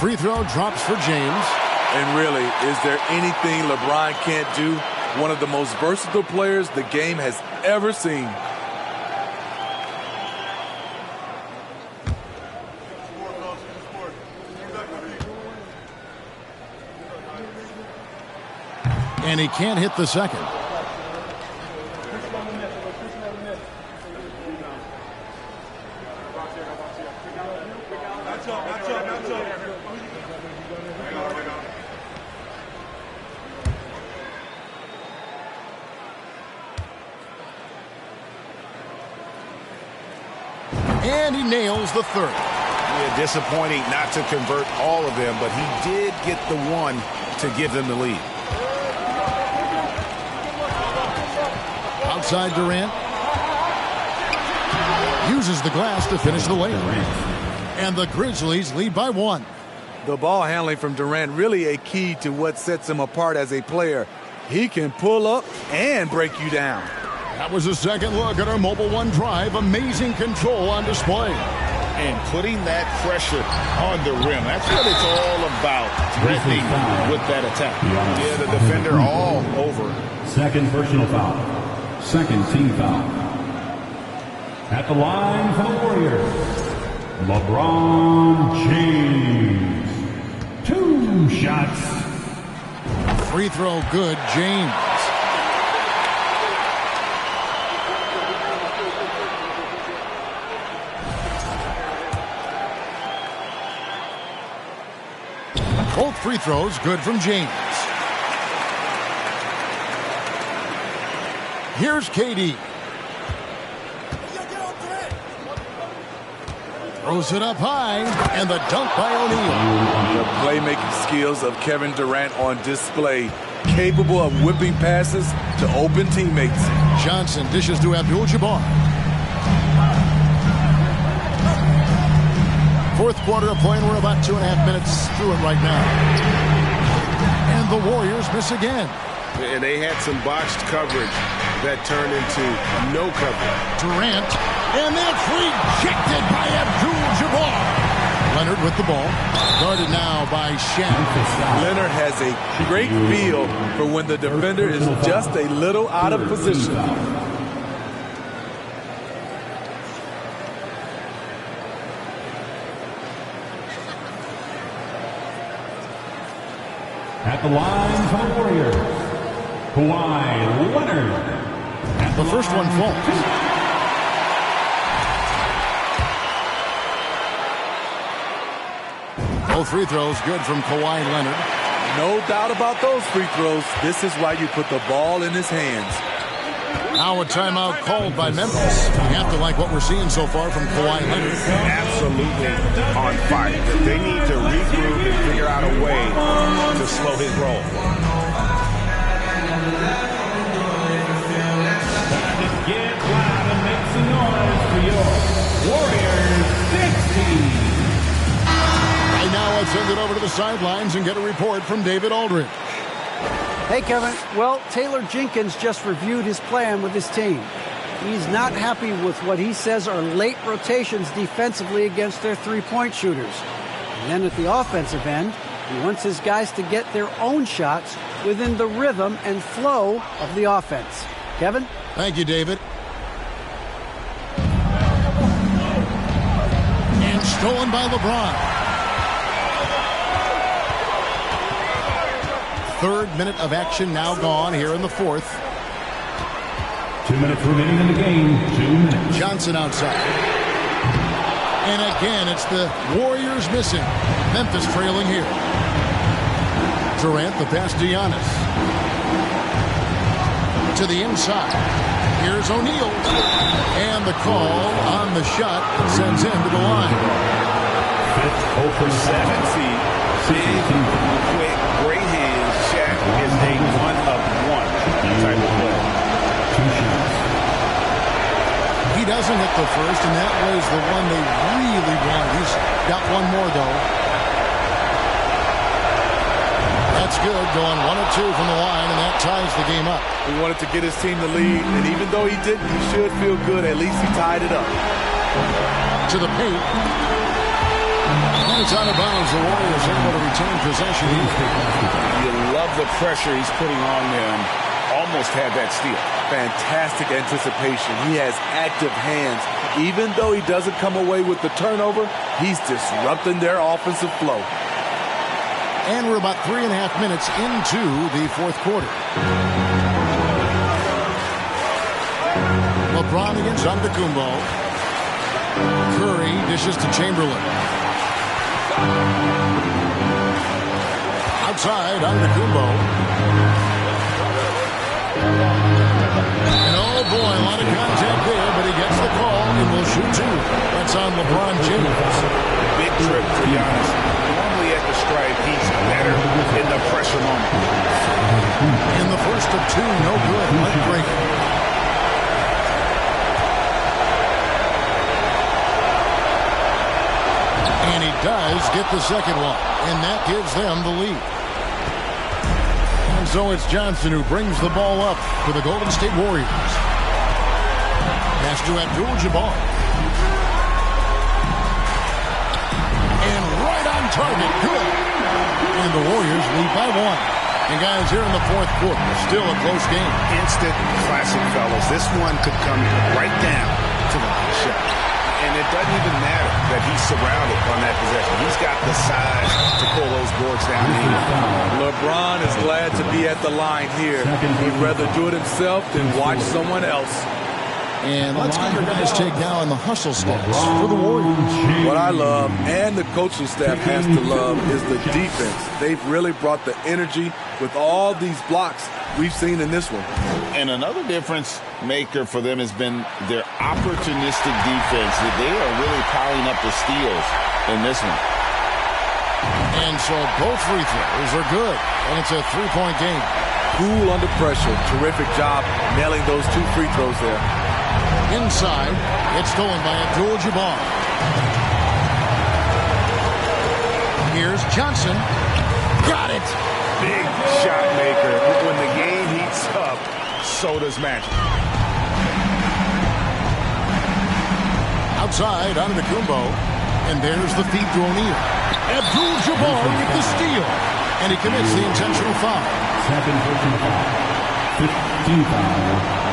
Free throw drops for James. And really, is there anything LeBron can't do? One of the most versatile players the game has ever seen. And he can't hit the second. And he nails the third. Yeah, disappointing not to convert all of them, but he did get the one to give them the lead. Outside Durant. Uses the glass to finish the layup. And the Grizzlies lead by 1. The ball handling from Durant really a key to what sets him apart as a player. He can pull up and break you down. That was a second look at our Mobile One Drive. Amazing control on display. and putting that pressure on the rim. That's what it's all about, threatening with that attack. Yeah, the defender all over. Second personal foul. Second team foul. At the line for the Warriors, LeBron James. 2 shots. Free throw good, James. Both free throws good from James. Here's KD. Throws it up high, and the dunk by O'Neal. The playmaking skills of Kevin Durant on display, capable of whipping passes to open teammates. Johnson dishes to Abdul-Jabbar. Fourth quarter of play, and we're about 2.5 minutes through it right now. And the Warriors miss again. And they had some botched coverage that turned into no coverage. Durant, and that's rejected by Abdul-Jabbar. Leonard with the ball, guarded now by Shaq. Leonard has a great feel for when the defender is just a little out of position. At the line for the Warriors, Kawhi Leonard. The first one falls. Both free throws good from Kawhi Leonard. No doubt about those free throws. This is why you put the ball in his hands. Now a timeout called by Memphis. You have to like what we're seeing so far from Kawhi Leonard. Absolutely on fire. They need to regroup and figure out a way to slow his roll. Get loud and make some noise for your Warriors 16. Right now, let's send it over to the sidelines and get a report from David Aldridge. Hey, Kevin. Well, Taylor Jenkins just reviewed his plan with his team. He's not happy with what he says are late rotations defensively against their three-point shooters. And then at the offensive end, he wants his guys to get their own shots within the rhythm and flow of the offense. Kevin? Thank you, David. And stolen by LeBron. Third minute of action now gone here in the fourth. 2 minutes remaining in the game. 2 minutes. Johnson outside. And again, it's the Warriors missing. Memphis trailing here. Durant, the pass to Giannis. To the inside. Here's O'Neal. And the call on the shot sends him to the line. 0 for 7. Big, quick, great hands. Shaq is a one-of-one type of player. 2 shots. He doesn't hit the first, and that was the one they really wanted. He's got one more, though. That's good, going 1 of 2 from the line, and that ties the game up. He wanted to get his team the lead, and even though he didn't, he should feel good. At least he tied it up. To the paint. And it's out of bounds. The Warriors able to retain possession. You love the pressure he's putting on them. Almost had that steal. Fantastic anticipation. He has active hands. Even though he doesn't come away with the turnover, he's disrupting their offensive flow. And we're about 3.5 minutes into the fourth quarter. LeBron against Antetokounmpo. Curry dishes to Chamberlain. Outside, Antetokounmpo. And oh boy, a lot of contact there, but he gets the call and will shoot 2. That's on LeBron James. Big trip for Giannis. Normally at the stripe, he's better in the pressure moment. In the first of 2, no good. Heartbreaking. And he does get the second one, and that gives them the lead. And so it's Johnson who brings the ball up for the Golden State Warriors. Pass to Abdul-Jabbar. target, good. And the Warriors lead by 1. And guys, here in the fourth quarter, still a close game. Instant classic, fellas. This one could come right down to the last shot. And it doesn't even matter that he's surrounded on that possession. He's got the size to pull those boards down. LeBron is glad to be at the line here. He'd rather do it himself than watch someone else. And let's get your guys' take now on the hustle stats for the Warriors. What I love, and the coaching staff has to love, is the defense. They've really brought the energy with all these blocks we've seen in this one. And another difference maker for them has been their opportunistic defense. They are really piling up the steals in this one. And so both free throws are good. And it's a three-point game. Cool under pressure. Terrific job nailing those 2 free throws there. Inside, it's stolen by Abdul-Jabbar. Here's Johnson. Got it. Big shot maker. When the game heats up, so does Magic. Outside, Antetokounmpo. And there's the feed to O'Neal. Abdul-Jabbar with the steal. And he commits the intentional foul. Second personal foul. 15 foul.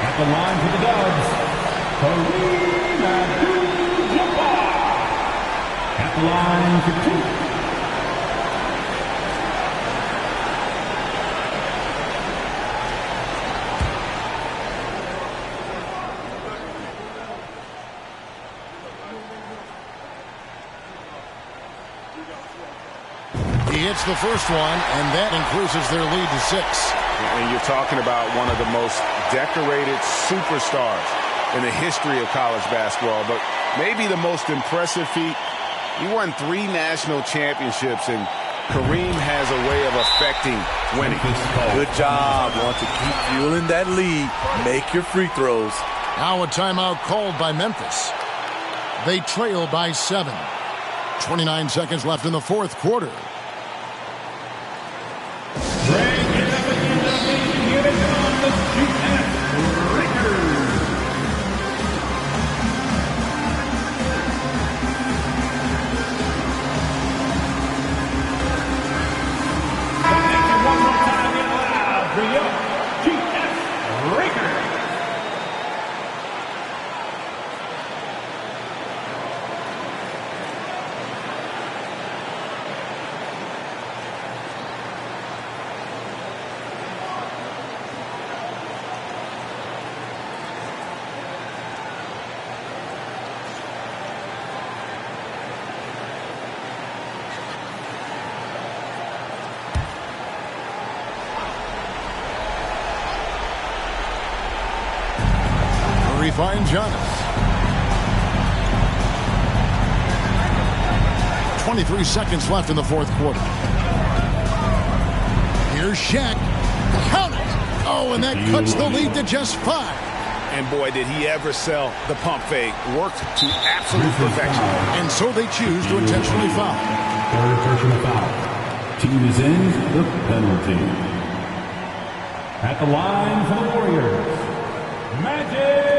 At the line for the Dubs, Kareem Abdul-Jabbar. At the line for 2. He hits the first one, and that increases their lead to 6. And you're talking about one of the most decorated superstars in the history of college basketball, but maybe the most impressive feat. He won 3 national championships, and Kareem has a way of affecting winning. Good job. Want to keep fueling that lead. Make your free throws. Now a timeout called by Memphis. They trail by 7. 29 seconds left in the fourth quarter. Finds Giannis. 23 seconds left in the fourth quarter. Here's Shaq. Count it. Oh, and that cuts the lead to just 5. And boy, did he ever sell the pump fake. Worked to absolute perfection. And so they choose to intentionally foul. Third personal foul. Team is in the penalty. At the line for the Warriors, Magic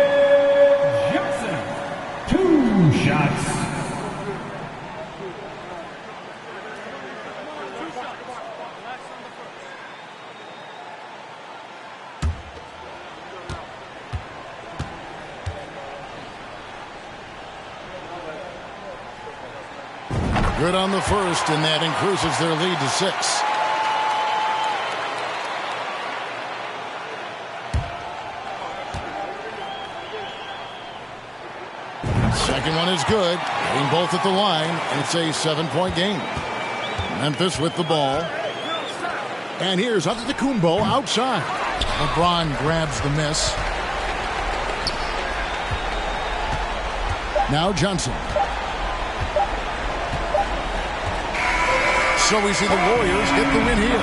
Johnson. 2 shots. Good on the first, and that increases their lead to 6. Second one is good. Getting both at the line, and it's a 7-point game. Memphis with the ball. And here's Antetokounmpo outside. LeBron grabs the miss. Now Johnson. So we see the Warriors get the win here.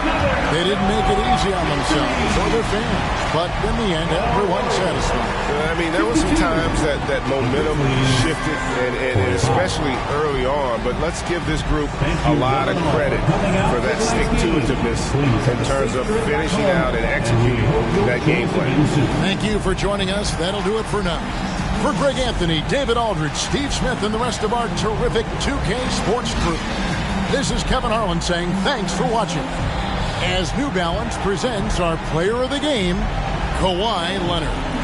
They didn't make it easy on themselves or their fans, but in the end, everyone's satisfied. I mean, there were some times that momentum shifted, and especially early on, but let's give this group a lot of credit for that stick-to-itiveness in terms of finishing out and executing that game plan. Thank you for joining us. That'll do it for now. For Greg Anthony, David Aldridge, Steve Smith, and the rest of our terrific 2K Sports crew, this is Kevin Harlan saying thanks for watching as New Balance presents our player of the game, Kawhi Leonard.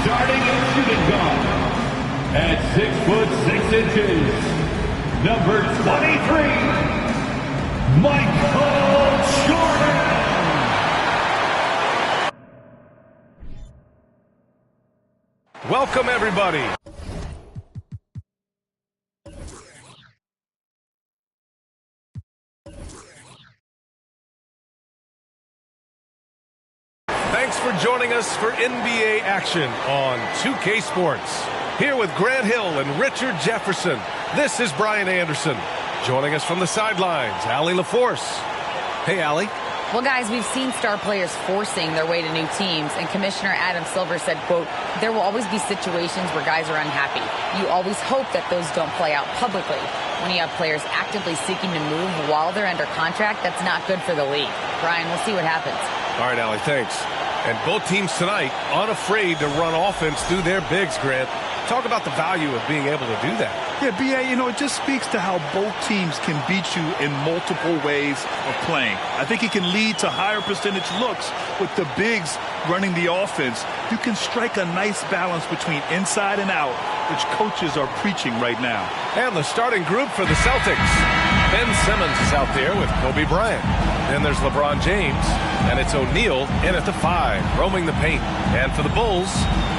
Starting at shooting guard, at 6'6", number 23, Michael Jordan. Welcome, everybody. Thanks for joining us for NBA action on 2K Sports. Here with Grant Hill and Richard Jefferson, this is Brian Anderson. Joining us from the sidelines, Allie LaForce. Hey, Allie. Well, guys, we've seen star players forcing their way to new teams, and Commissioner Adam Silver said, quote, there will always be situations where guys are unhappy. You always hope that those don't play out publicly. When you have players actively seeking to move while they're under contract, that's not good for the league. Brian, we'll see what happens. All right, Allie, thanks. And both teams tonight unafraid to run offense through their bigs, Grant. Talk about the value of being able to do that. Yeah, B.A., it just speaks to how both teams can beat you in multiple ways of playing. I think it can lead to higher percentage looks with the bigs running the offense. You can strike a nice balance between inside and out, which coaches are preaching right now. And the starting group for the Celtics. Ben Simmons is out there with Kobe Bryant. Then there's LeBron James, and it's O'Neal in at the 5, roaming the paint. And for the Bulls,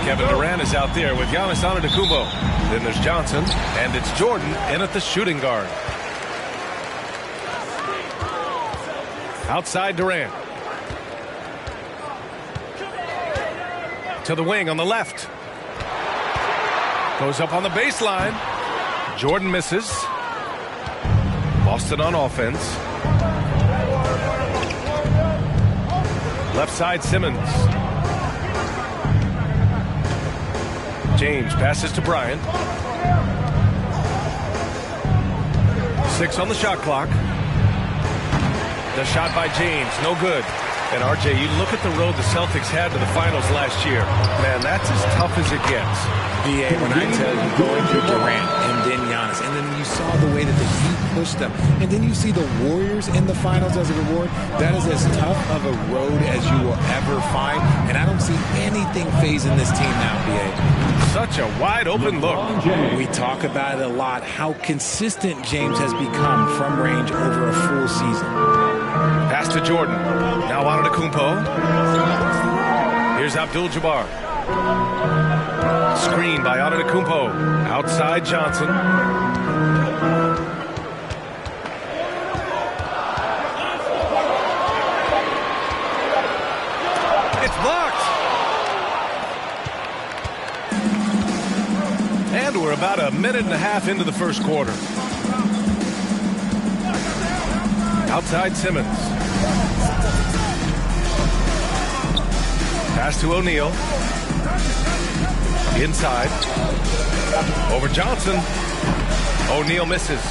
Kevin Durant is out there with Giannis Antetokounmpo. Then there's Johnson, and it's Jordan in at the shooting guard. Outside Durant. To the wing on the left. Goes up on the baseline. Jordan misses. Boston on offense. Left side Simmons. James passes to Bryant. 6 on the shot clock. The shot by James, no good. And RJ, you look at the road the Celtics had to the finals last year. Man, that's as tough as it gets. BA, when I tell you, going through Durant and then Giannis, and then you saw the way that the Heat pushed them, and then you see the Warriors in the finals as a reward, that is as tough of a road as you will ever find, and I don't see anything phasing this team now, BA. Such a wide open look. We talk about it a lot, how consistent James has become from range over a full season. Pass to Jordan. Now Antetokounmpo. Here's Abdul-Jabbar. Screen by Antetokounmpo. Outside Johnson. It's blocked. And we're about a minute and a half into the first quarter. Outside Simmons. Pass to O'Neal. Inside. Over Johnson. O'Neal misses.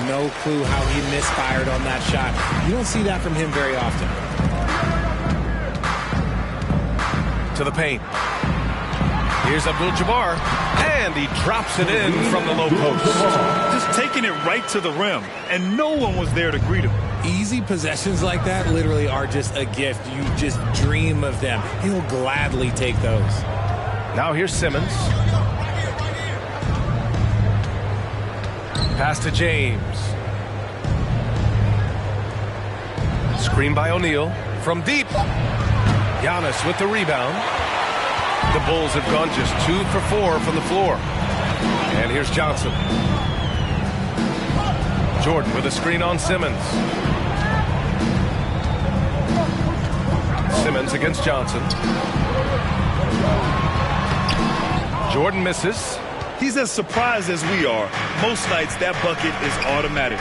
No clue how he misfired on that shot. You don't see that from him very often. To the paint. Here's Abdul-Jabbar. And he drops it in from the low post. Just taking it right to the rim. And no one was there to greet him. Easy possessions like that literally are just a gift. You just dream of them. He'll gladly take those. Now here's Simmons. Pass to James. Screen by O'Neal. From deep. Giannis with the rebound. The Bulls have gone just 2 for 4 from the floor. And here's Johnson. Jordan with a screen on Simmons. Simmons against Johnson. Jordan misses. He's as surprised as we are. Most nights that bucket is automatic.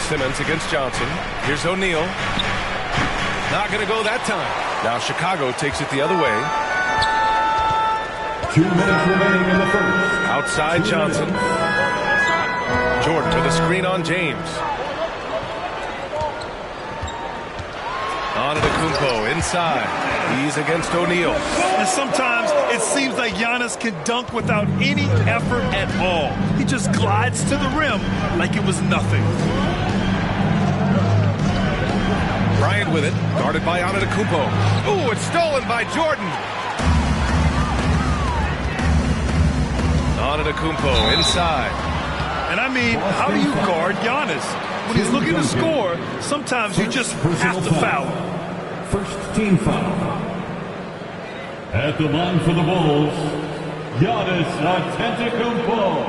Simmons against Johnson. Here's O'Neal. Not going to go that time. Now Chicago takes it the other way. 2 minutes remaining in the first. Outside Johnson. Jordan with a screen on James. Antetokounmpo inside. He's against O'Neal. And sometimes it seems like Giannis can dunk without any effort at all. He just glides to the rim like it was nothing. Bryant with it, guarded by Antetokounmpo. Ooh, it's stolen by Jordan. Antetokounmpo inside. And I mean, how do you guard Giannis? When he's looking to score, sometimes you just have to foul him. First team foul. At the line for the Bulls, Giannis Antetokounmpo.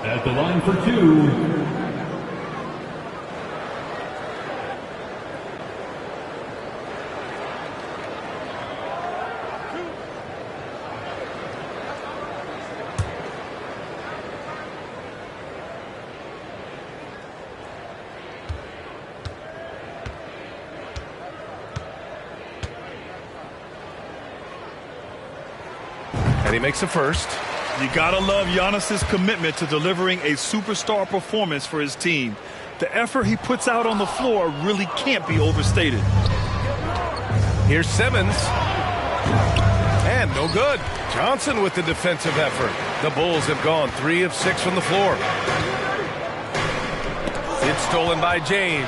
At the line for 2. And he makes the first. You gotta love Giannis's commitment to delivering a superstar performance for his team. The effort he puts out on the floor really can't be overstated. Here's Simmons. And no good. Johnson with the defensive effort. The Bulls have gone 3 of 6 from the floor. It's stolen by James.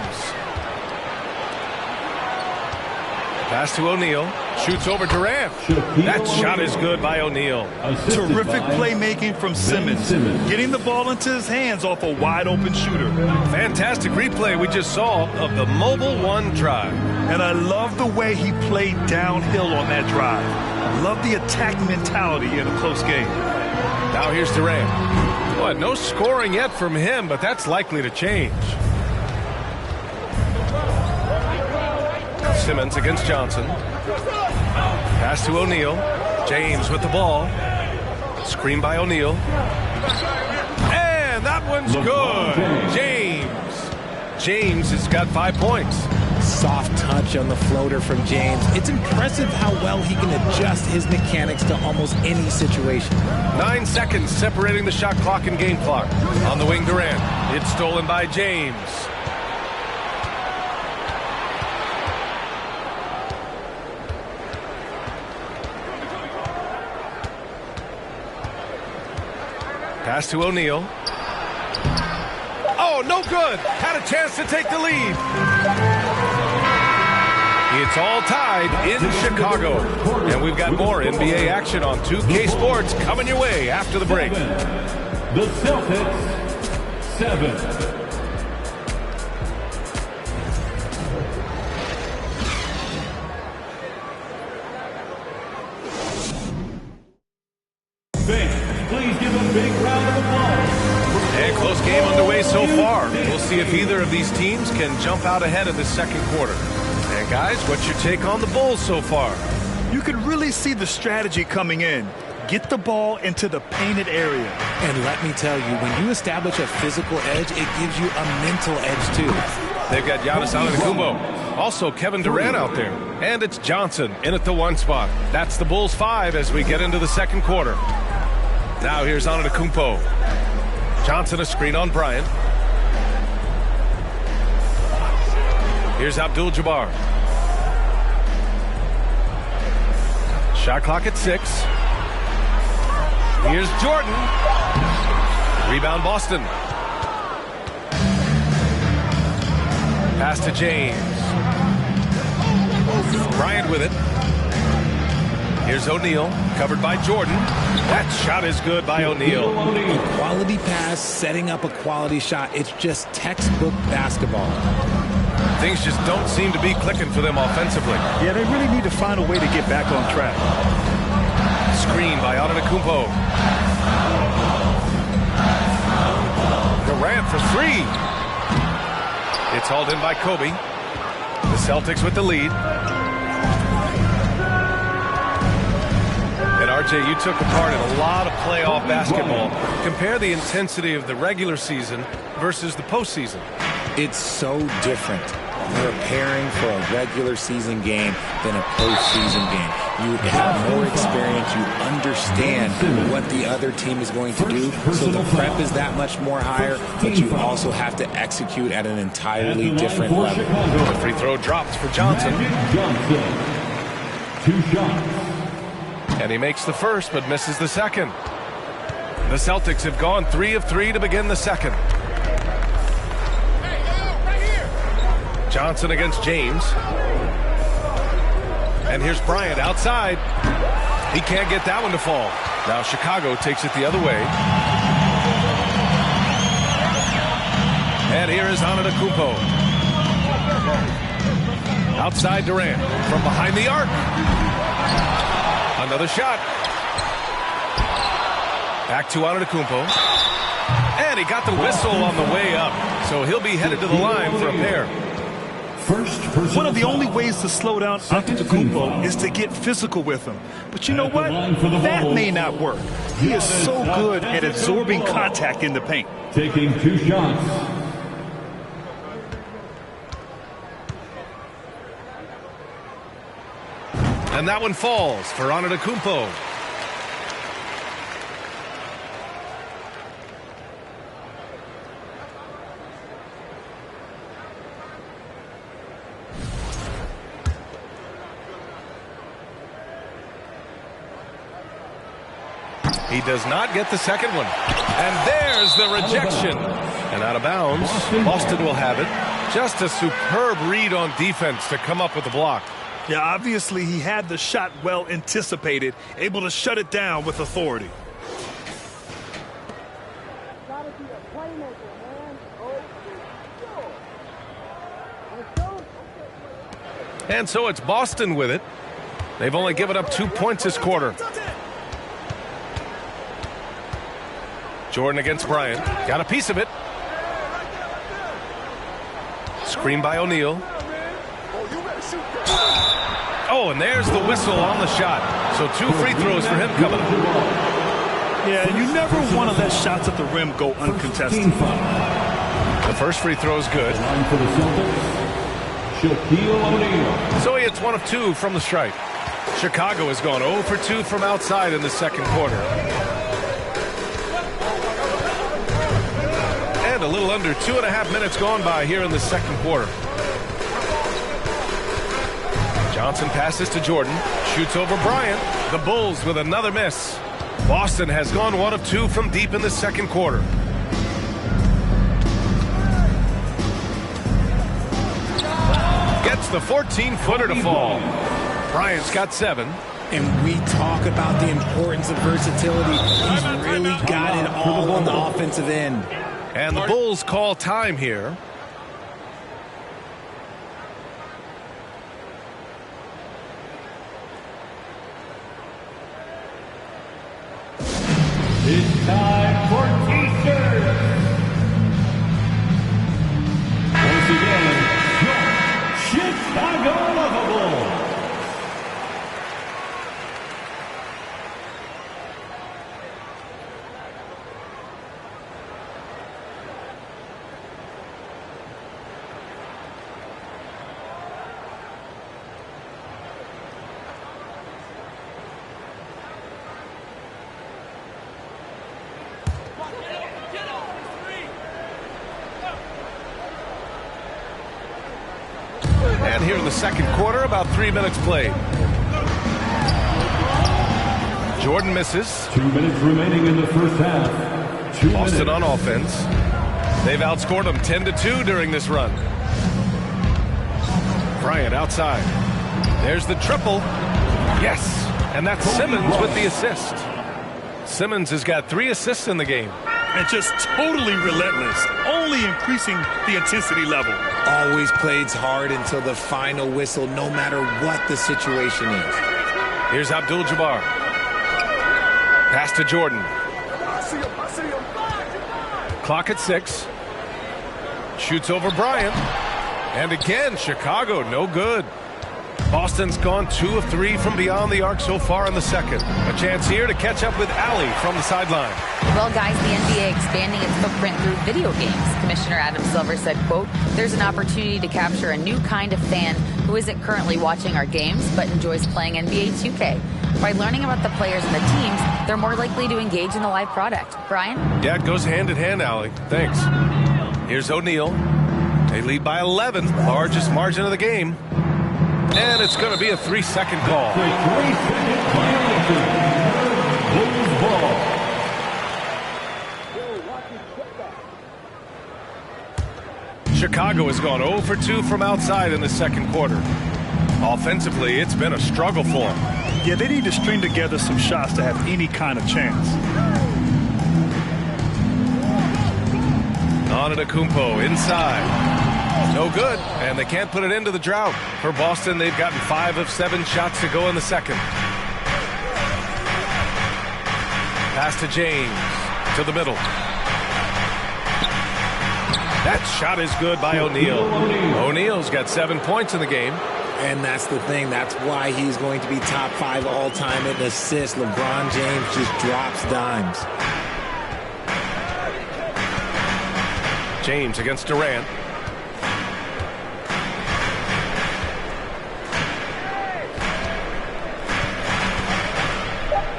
Pass to O'Neal. Shoots over Durant. That shot is good by O'Neal. Terrific playmaking from Simmons. Getting the ball into his hands off a wide-open shooter. Fantastic replay we just saw of the Mobile One drive. And I love the way he played downhill on that drive. Love the attack mentality in a close game. Now here's Durant. Well, no scoring yet from him, but that's likely to change. Simmons against Johnson. Pass to O'Neal. James with the ball. Screen by O'Neal. And that one's good. James has got 5 points. soft touch on the floater from James. It's impressive how well he can adjust his mechanics to almost any situation. 9 seconds separating the shot clock and game clock. On the wing, Durant. It's stolen by James. Pass to O'Neal. Oh, no good. Had a chance to take the lead. It's all tied in Chicago. And we've got more NBA action on 2K Sports coming your way after the break. The Celtics, 7. And close game underway so far. We'll see if either of these teams can jump out ahead of the second quarter. And guys, what's your take on the Bulls so far? You can really see the strategy coming in. Get the ball into the painted area. And let me tell you, when you establish a physical edge, it gives you a mental edge too. They've got Giannis Antetokounmpo. Also Kevin Durant out there. And it's Johnson in at the 1 spot. That's the Bulls 5 as we get into the second quarter. Now here's Antetokounmpo. Johnson a screen on Bryant. Here's Abdul-Jabbar. Shot clock at 6. Here's Jordan. Rebound Boston. Pass to James. Bryant with it. Here's O'Neal, covered by Jordan. That shot is good by O'Neal. A quality pass, setting up a quality shot. It's just textbook basketball. Things just don't seem to be clicking for them offensively. Yeah, they really need to find a way to get back on track. Screen by Antetokounmpo. Durant for 3. It's hauled in by Kobe. The Celtics with the lead. And RJ, you took a part in a lot of playoff basketball. Compare the intensity of the regular season versus the postseason. It's so different preparing for a regular season game than a postseason game. You have more experience. You understand what the other team is going to do. So the prep is that much more higher, but you also have to execute at an entirely different level. The free throw drops for Johnson. 2 shots. And he makes the first, but misses the second. The Celtics have gone 3 of 3 to begin the second. Johnson against James. And here's Bryant outside. He can't get that one to fall. Now Chicago takes it the other way. And here is Antetokounmpo. Outside Durant. From behind the arc. Another shot. Back to Antetokounmpo. And he got the whistle on the way up. So he'll be headed to the line for a pair. One of the only ways to slow down Antetokounmpo is to get physical with him. But you know what? That may not work. He is so good at absorbing contact in the paint. Taking 2 shots. And that one falls for Antetokounmpo. He does not get the second one. And there's the rejection. And out of bounds, Boston will have it. Just a superb read on defense to come up with the block. Yeah, obviously he had the shot well anticipated, able to shut it down with authority. And so it's Boston with it. They've only given up 2 points this quarter. Jordan against Bryant. Got a piece of it. Screen by O'Neal. Oh, and there's the whistle on the shot. So 2 free throws for him coming up. Yeah, you never want to let shots at the rim go uncontested. The first free throw is good. Shaquille O'Neal. So he hits 1 of 2 from the stripe. Chicago has gone 0 for 2 from outside in the second quarter. And a little under 2.5 minutes gone by here in the second quarter. Johnson passes to Jordan. Shoots over Bryant. The Bulls with another miss. Boston has gone 1 of 2 from deep in the second quarter. Gets the 14-footer to fall. Bryant's got 7. And we talk about the importance of versatility. He's really got it all on the offensive end. And the Bulls call time here. It's time for T-shirts. Once again, your Chicago Lovables. And here in the second quarter, about 3 minutes played. Jordan misses. 2 minutes remaining in the first half. Boston on offense. They've outscored them 10-2 during this run. Bryant outside. There's the triple. Yes. And that's Simmons with the assist. Simmons has got 3 assists in the game. And just totally relentless, only increasing the intensity level. Always plays hard until the final whistle, no matter what the situation is. Here's Abdul-Jabbar. Pass to Jordan. Clock at 6. Shoots over Bryant. And again, Chicago, no good. Boston's gone 2 of 3 from beyond the arc so far in the second. A chance here to catch up with Allie from the sideline. Well, guys, the NBA expanding its footprint through video games. Commissioner Adam Silver said, quote, "There's an opportunity to capture a new kind of fan who isn't currently watching our games but enjoys playing NBA 2K. By learning about the players and the teams, they're more likely to engage in the live product." Brian? Yeah, it goes hand in hand, Allie. Thanks. Here's O'Neal. They lead by 11, largest margin of the game. And it's going to be a 3-second call. Chicago has gone 0 for 2 from outside in the second quarter. Offensively, it's been a struggle for them. Yeah, they need to string together some shots to have any kind of chance. Antetokounmpo inside. No good, and they can't put it into the drought. For Boston, they've gotten 5 of 7 shots to go in the second. Pass to James, to the middle. That shot is good by O'Neal. O'Neal's got 7 points in the game. And that's the thing. That's why he's going to be top 5 all-time in assists. LeBron James just drops dimes. James against Durant.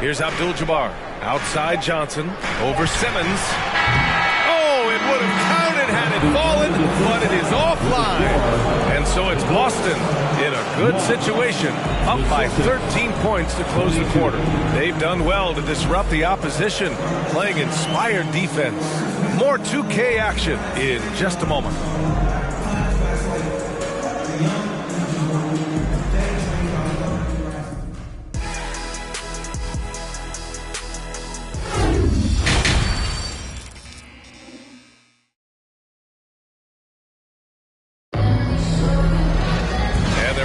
Here's Abdul-Jabbar. Outside Johnson. Over Simmons. Oh, it would have counted had it fallen, but it is offline. And so it's Boston in a good situation, up by 13 points to close the quarter. They've done well to disrupt the opposition, playing inspired defense. More 2K action in just a moment.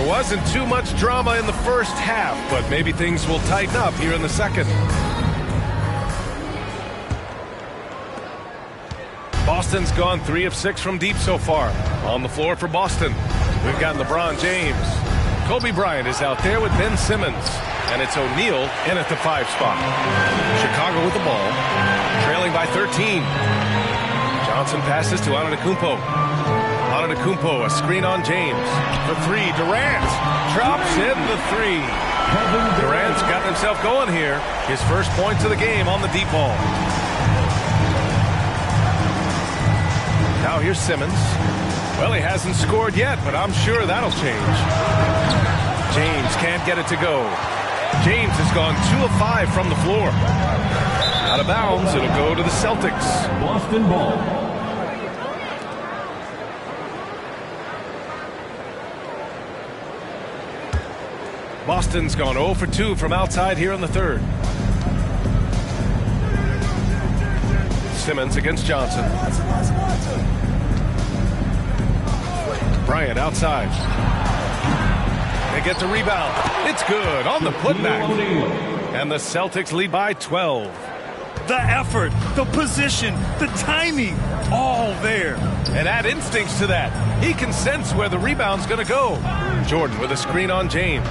Wasn't too much drama in the first half, but maybe things will tighten up here in the second. Boston's gone 3 of 6 from deep so far. On the floor for Boston, we've got LeBron James. Kobe Bryant is out there with Ben Simmons, and it's O'Neal in at the 5 spot. Chicago with the ball, trailing by 13. Johnson passes to Antetokounmpo. Antetokounmpo, a screen on James. For three, Durant drops in the three. Durant's got himself going here. His first points of the game on the deep ball. Now here's Simmons. Well, he hasn't scored yet, but I'm sure that'll change. James can't get it to go. James has gone 2 of 5 from the floor. Out of bounds, it'll go to the Celtics. Boston ball. Boston's gone 0 for 2 from outside here in the third. Simmons against Johnson. Bryant outside. They get the rebound. It's good on the putback. And the Celtics lead by 12. The effort, the position, the timing, all there. And add instincts to that. He can sense where the rebound's going to go. Jordan with a screen on James.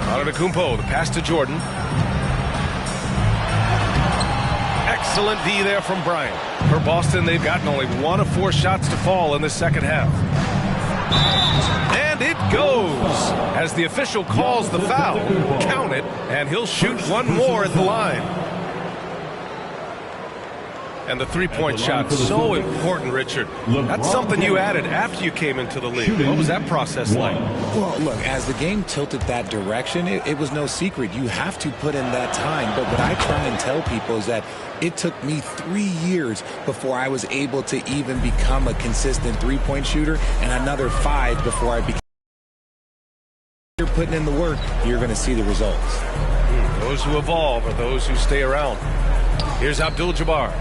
Antetokounmpo, the pass to Jordan. Excellent D there from Bryant. For Boston, they've gotten only 1 of 4 shots to fall in the second half. And it goes as the official calls the foul. Count it, and he'll shoot one more at the line. And the three-point shot, so important, Richard. That's something you added after you came into the league. What was that process like? Well, look, as the game tilted that direction, it was no secret. You have to put in that time. But what I try and tell people is that it took me 3 years before I was able to even become a consistent three-point shooter, and another 5 before I became. You're putting in the work, you're going to see the results. Those who evolve are those who stay around. Here's Abdul-Jabbar.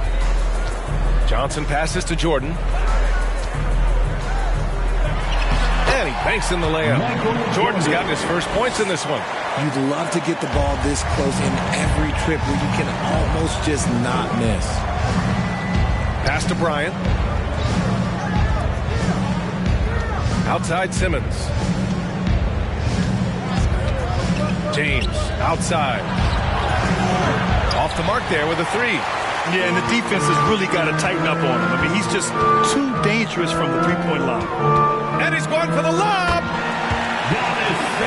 Johnson passes to Jordan. And he banks in the layup. Jordan's gotten his first points in this one. You'd love to get the ball this close in every trip where you can almost just not miss. Pass to Bryant. Outside Simmons. James outside. Off the mark there with a three. Yeah, and the defense has really got to tighten up on him. I mean, he's just too dangerous from the three-point line. And he's going for the lob.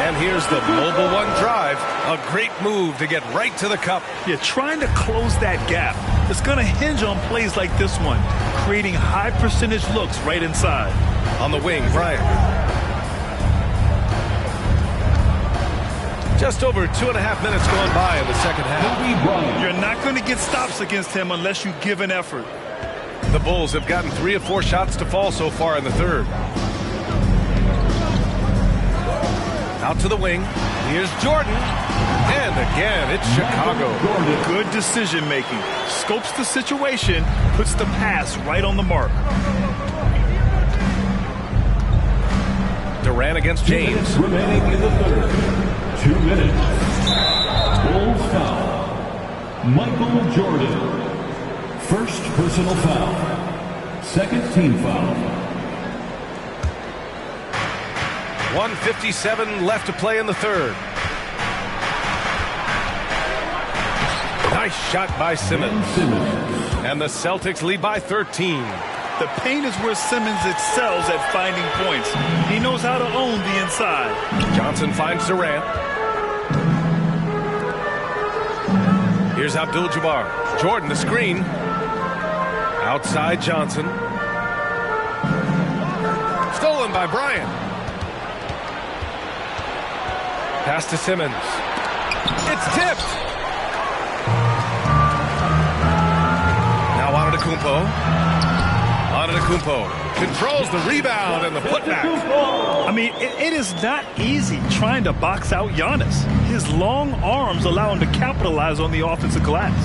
And here's the mobile one drive. A great move to get right to the cup. Yeah, trying to close that gap. It's going to hinge on plays like this one, creating high percentage looks right inside. On the wing, Bryant. Just over 2.5 minutes going by in the second half. You're not going to get stops against him unless you give an effort. The Bulls have gotten 3 of 4 shots to fall so far in the third. Out to the wing. Here's Jordan. And again, it's Chicago. Good decision making. Scopes the situation, puts the pass right on the mark. Durant against James. Remaining in the third. 2 minutes. Bulls foul. Michael Jordan. First personal foul. Second team foul. 1:57 left to play in the third. Nice shot by Simmons. And the Celtics lead by 13. The paint is where Simmons excels at finding points. He knows how to own the inside. Johnson finds Durant. Here's Abdul-Jabbar. Jordan, the screen. Outside Johnson. Stolen by Bryant. Pass to Simmons. It's tipped. Now Antetokounmpo. Antetokounmpo controls the rebound and the putback. I mean, it is not easy trying to box out Giannis. His long arms allow him to capitalize on the offensive glass.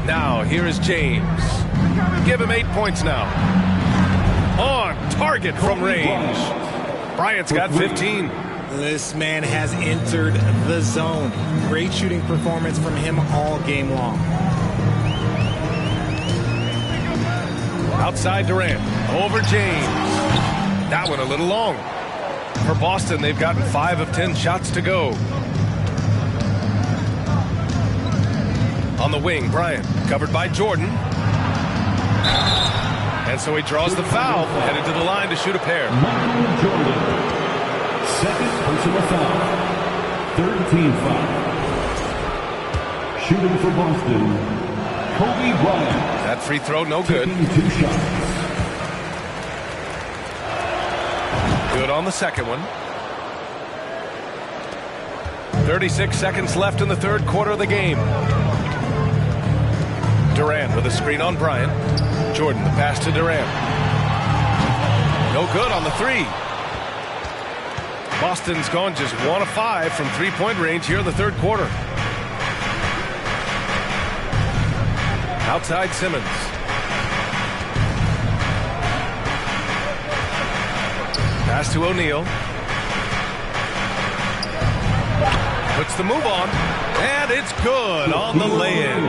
Now, here is James. Give him 8 points now. On target from range. Bryant's got 15. This man has entered the zone. Great shooting performance from him all game long. Outside Durant. Over James. That one a little long. For Boston, they've gotten 5 of 10 shots to go. On the wing, Bryant. Covered by Jordan. And so he draws the foul, headed to the line to shoot a pair. Michael Jordan. Second personal foul. Third team foul. Shooting for Boston, Kobe Bryant. That free throw, no good. Taking 2 shots. Good on the second one. 36 seconds left in the third quarter of the game. Durant with a screen on Bryant. Jordan, the pass to Durant. No good on the three. Boston's gone just 1 of 5 from three-point range here in the third quarter. Outside Simmons. Pass to O'Neal. Puts the move on, and it's good on the lay-in.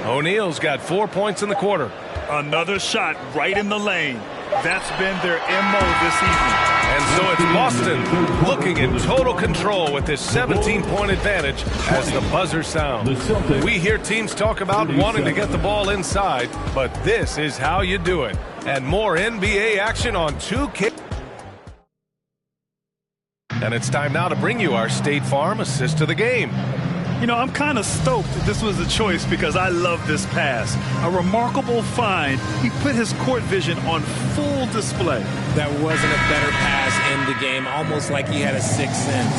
O'Neal's got 4 points in the quarter. Another shot right in the lane. That's been their MO this evening. And so it's Boston looking in total control with this 17-point advantage as the buzzer sounds. We hear teams talk about wanting to get the ball inside, but this is how you do it. And more NBA action on 2K. And it's time now to bring you our State Farm assist of the game. You know, I'm kind of stoked that this was a choice because I love this pass. A remarkable find. He put his court vision on full display. That wasn't a better pass in the game, almost like he had a sixth sense.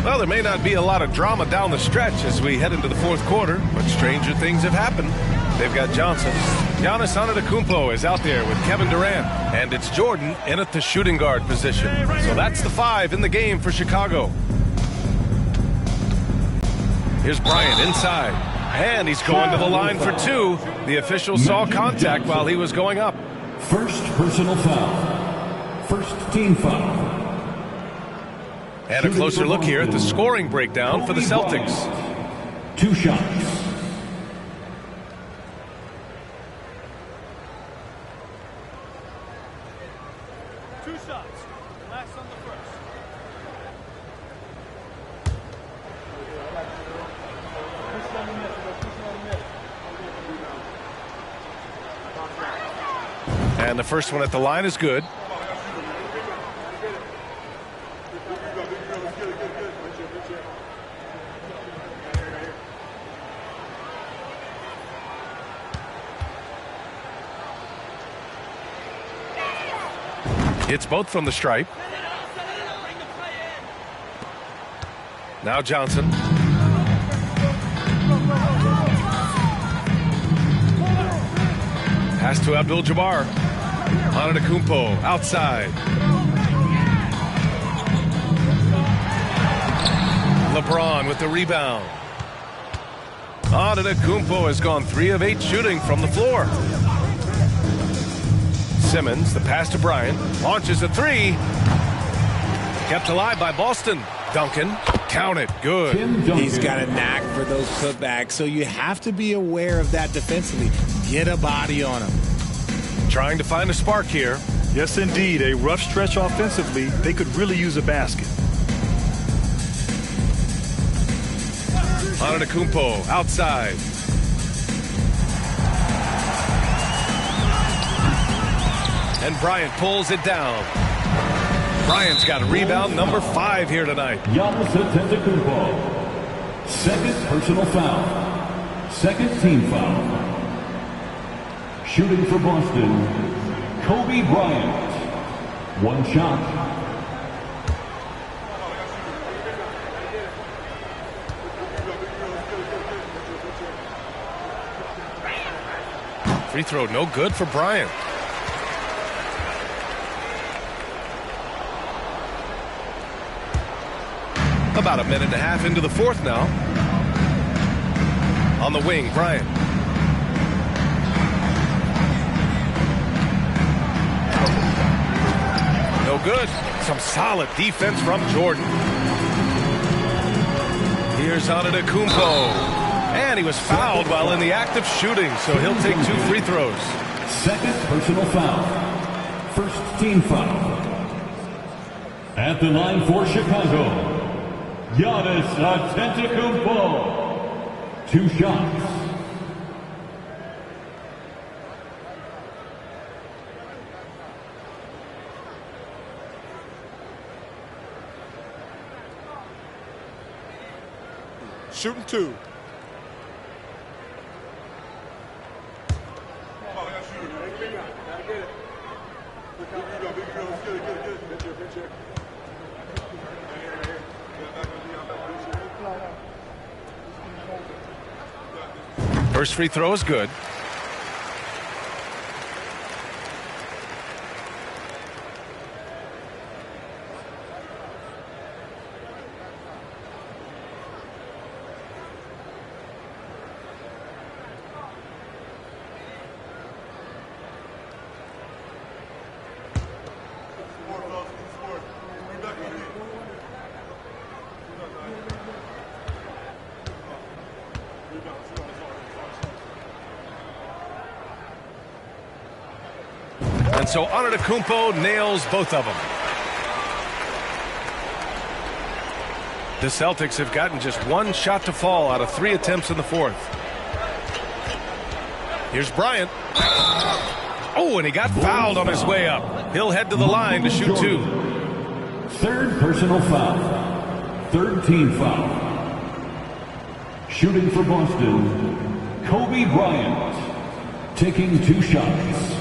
Well, there may not be a lot of drama down the stretch as we head into the fourth quarter, but stranger things have happened. They've got Johnson. Giannis Antetokounmpo is out there with Kevin Durant, and it's Jordan in at the shooting guard position. So that's the 5 in the game for Chicago. Here's Bryant inside, and he's going to the line for 2. The official saw contact while he was going up. First personal foul. First team foul. And a closer look here at the scoring breakdown for the Celtics. 2 shots. And the first one at the line is good. It's both from the stripe. Now Johnson. Pass to Abdul-Jabbar. Antetokounmpo outside. LeBron with the rebound. Antetokounmpo has gone 3 of 8 shooting from the floor. Simmons, the pass to Bryant, launches a 3. Kept alive by Boston. Duncan, count it, good. He's got a knack for those putbacks, so you have to be aware of that defensively. Get a body on him. Trying to find a spark here. Yes, indeed. A rough stretch offensively. They could really use a basket. Antetokounmpo outside. And Bryant pulls it down. Bryant's got rebound number 5 here tonight. Giannis Antetokounmpo. Second personal foul. Second team foul. Shooting for Boston, Kobe Bryant. 1 shot. Free throw no good for Bryant. About a minute and a half into the fourth now. On the wing, Bryant. No good. Some solid defense from Jordan. Here's Antetokounmpo. And he was fouled while in the act of shooting, so he'll take 2 free throws. Second personal foul. First team foul. At the line for Chicago, Giannis Antetokounmpo. 2 shots. Shooting 2. First free throw is good. And so Antetokounmpo nails both of them. The Celtics have gotten just one shot to fall out of 3 attempts in the fourth. Here's Bryant. Oh, and he got fouled on his way up. He'll head to the line to shoot 2. Third personal foul. Third team foul. Shooting for Boston, Kobe Bryant. Taking 2 shots.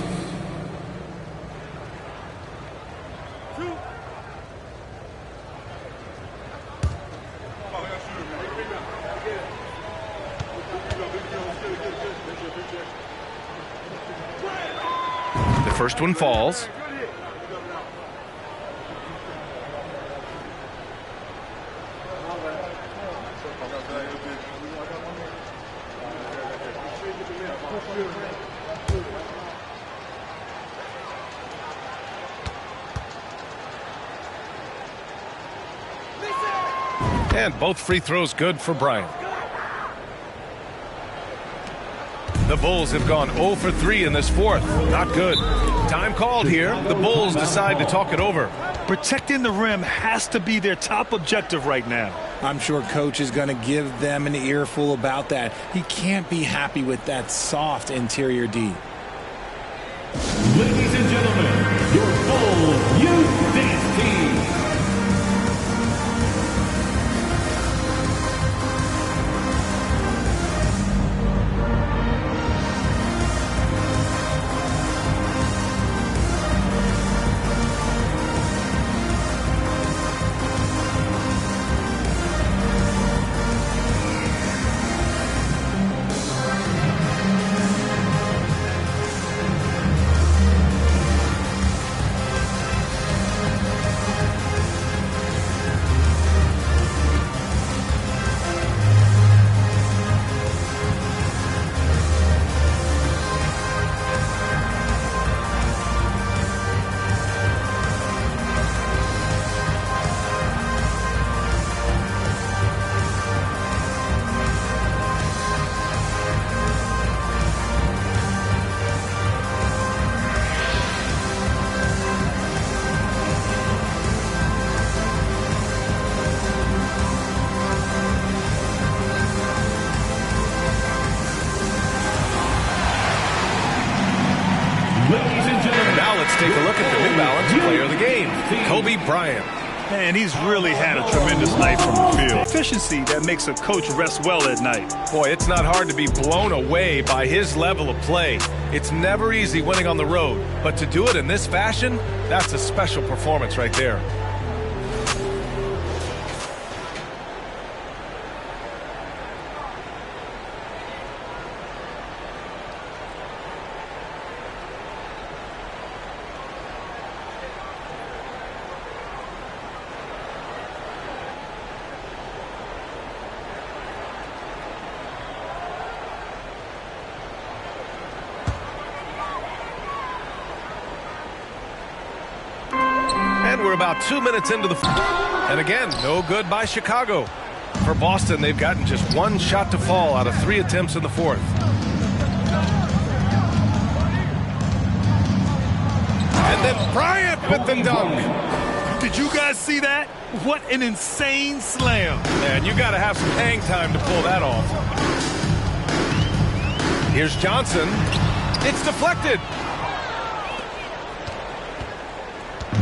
First one falls. And both free throws good for Bryant. The Bulls have gone 0 for 3 in this fourth. Not good. Time called here. The Bulls decide to talk it over. Protecting the rim has to be their top objective right now. I'm sure coach is going to give them an earful about that. He can't be happy with that soft interior D. Ladies and gentlemen, your Bulls Youth Dance Team. Take a look at the New Balance player of the game, Kobe Bryant. And he's really had a tremendous night from the field. Efficiency that makes a coach rest well at night. Boy, it's not hard to be blown away by his level of play. It's never easy winning on the road, but to do it in this fashion, that's a special performance right there. We're about 2 minutes into the and again, no good by Chicago. For Boston, they've gotten just one shot to fall out of 3 attempts in the fourth. And then Bryant with the dunk. Did you guys see that? What an insane slam. Man, you got to have some hang time to pull that off. Here's Johnson. It's deflected.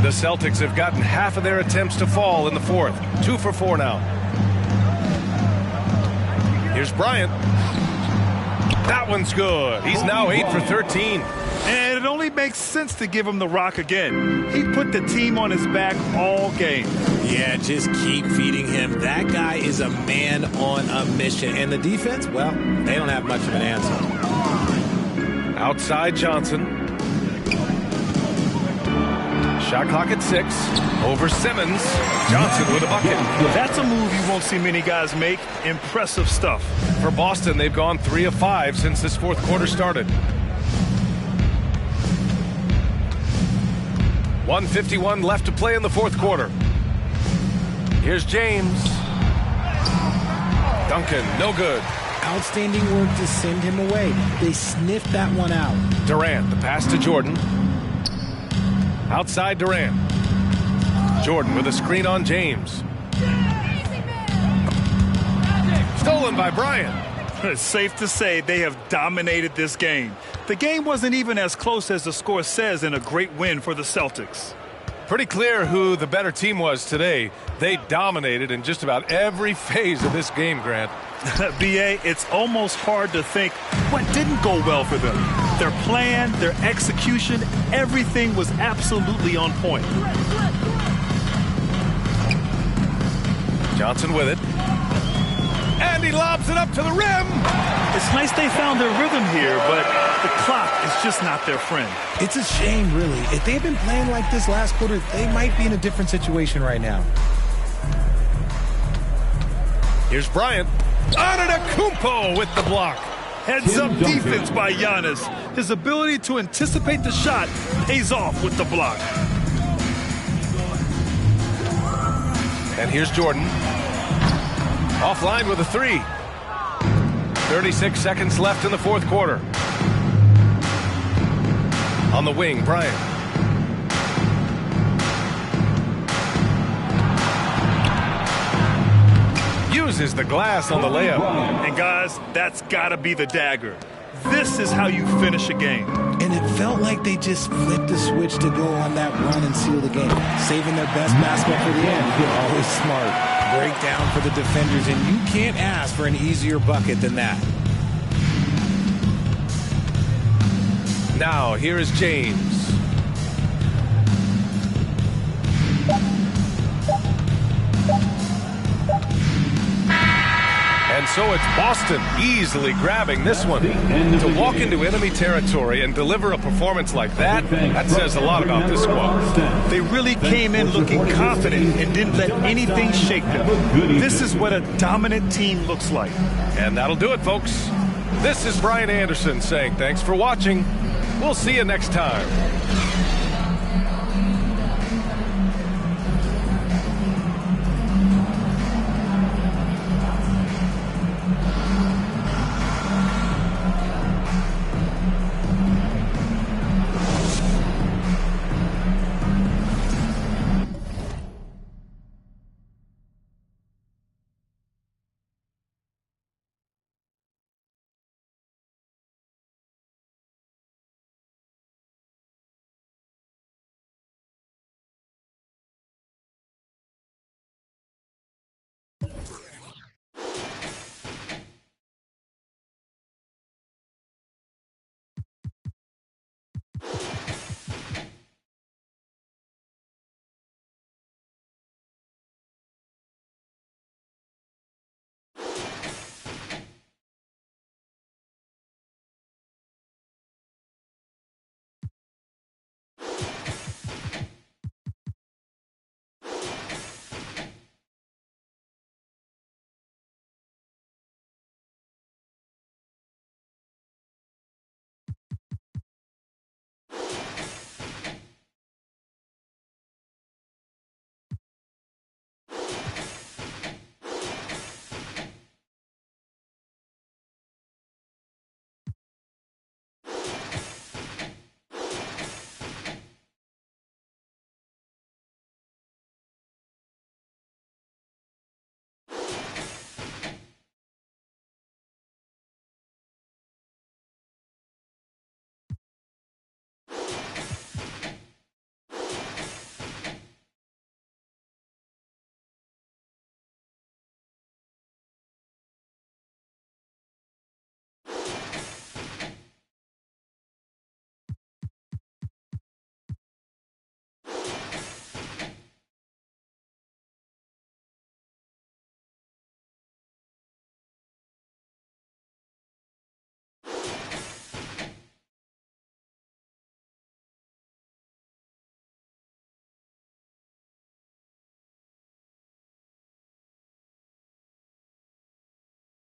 The Celtics have gotten half of their attempts to fall in the fourth. 2 for 4 now. Here's Bryant. That one's good. He's now 8 for 13. And it only makes sense to give him the rock again. He put the team on his back all game. Yeah, just keep feeding him. That guy is a man on a mission. And the defense, well, they don't have much of an answer. Outside Johnson. Shot clock at 6. Over Simmons. Johnson with a bucket. That's a move you won't see many guys make. Impressive stuff. For Boston, they've gone 3 of 5 since this fourth quarter started. 1:51 left to play in the fourth quarter. Here's James. Duncan, no good. Outstanding work to send him away. They sniffed that one out. Durant, the pass to Jordan. Outside Durant. Jordan with a screen on James. Stolen by Bryant. It's safe to say they have dominated this game. The game wasn't even as close as the score says in a great win for the Celtics. Pretty clear who the better team was today. They dominated in just about every phase of this game, Grant. B.A., it's almost hard to think what didn't go well for them. Their plan, their execution, everything was absolutely on point. Johnson with it. And he lobs it up to the rim. It's nice they found their rhythm here, but the clock is just not their friend. It's a shame, really. If they had been playing like this last quarter, they might be in a different situation right now. Here's Bryant. Antetokounmpo with the block. Heads-up defense by Giannis. His ability to anticipate the shot pays off with the block. And here's Jordan. Offline with a 3. 36 seconds left in the fourth quarter. On the wing, Bryant. Uses the glass on the layup. And guys, that's got to be the dagger. This is how you finish a game. And it felt like they just flipped the switch to go on that run and seal the game. Saving their best basketball for the end. Always smart. Breakdown for the defenders, and you can't ask for an easier bucket than that. Now, here is James. And so it's Boston easily grabbing this one. To walk into enemy territory and deliver a performance like that, that says a lot about this squad. They really came in looking confident and didn't let anything shake them. This is what a dominant team looks like. And that'll do it, folks. This is Brian Anderson saying thanks for watching. We'll see you next time. You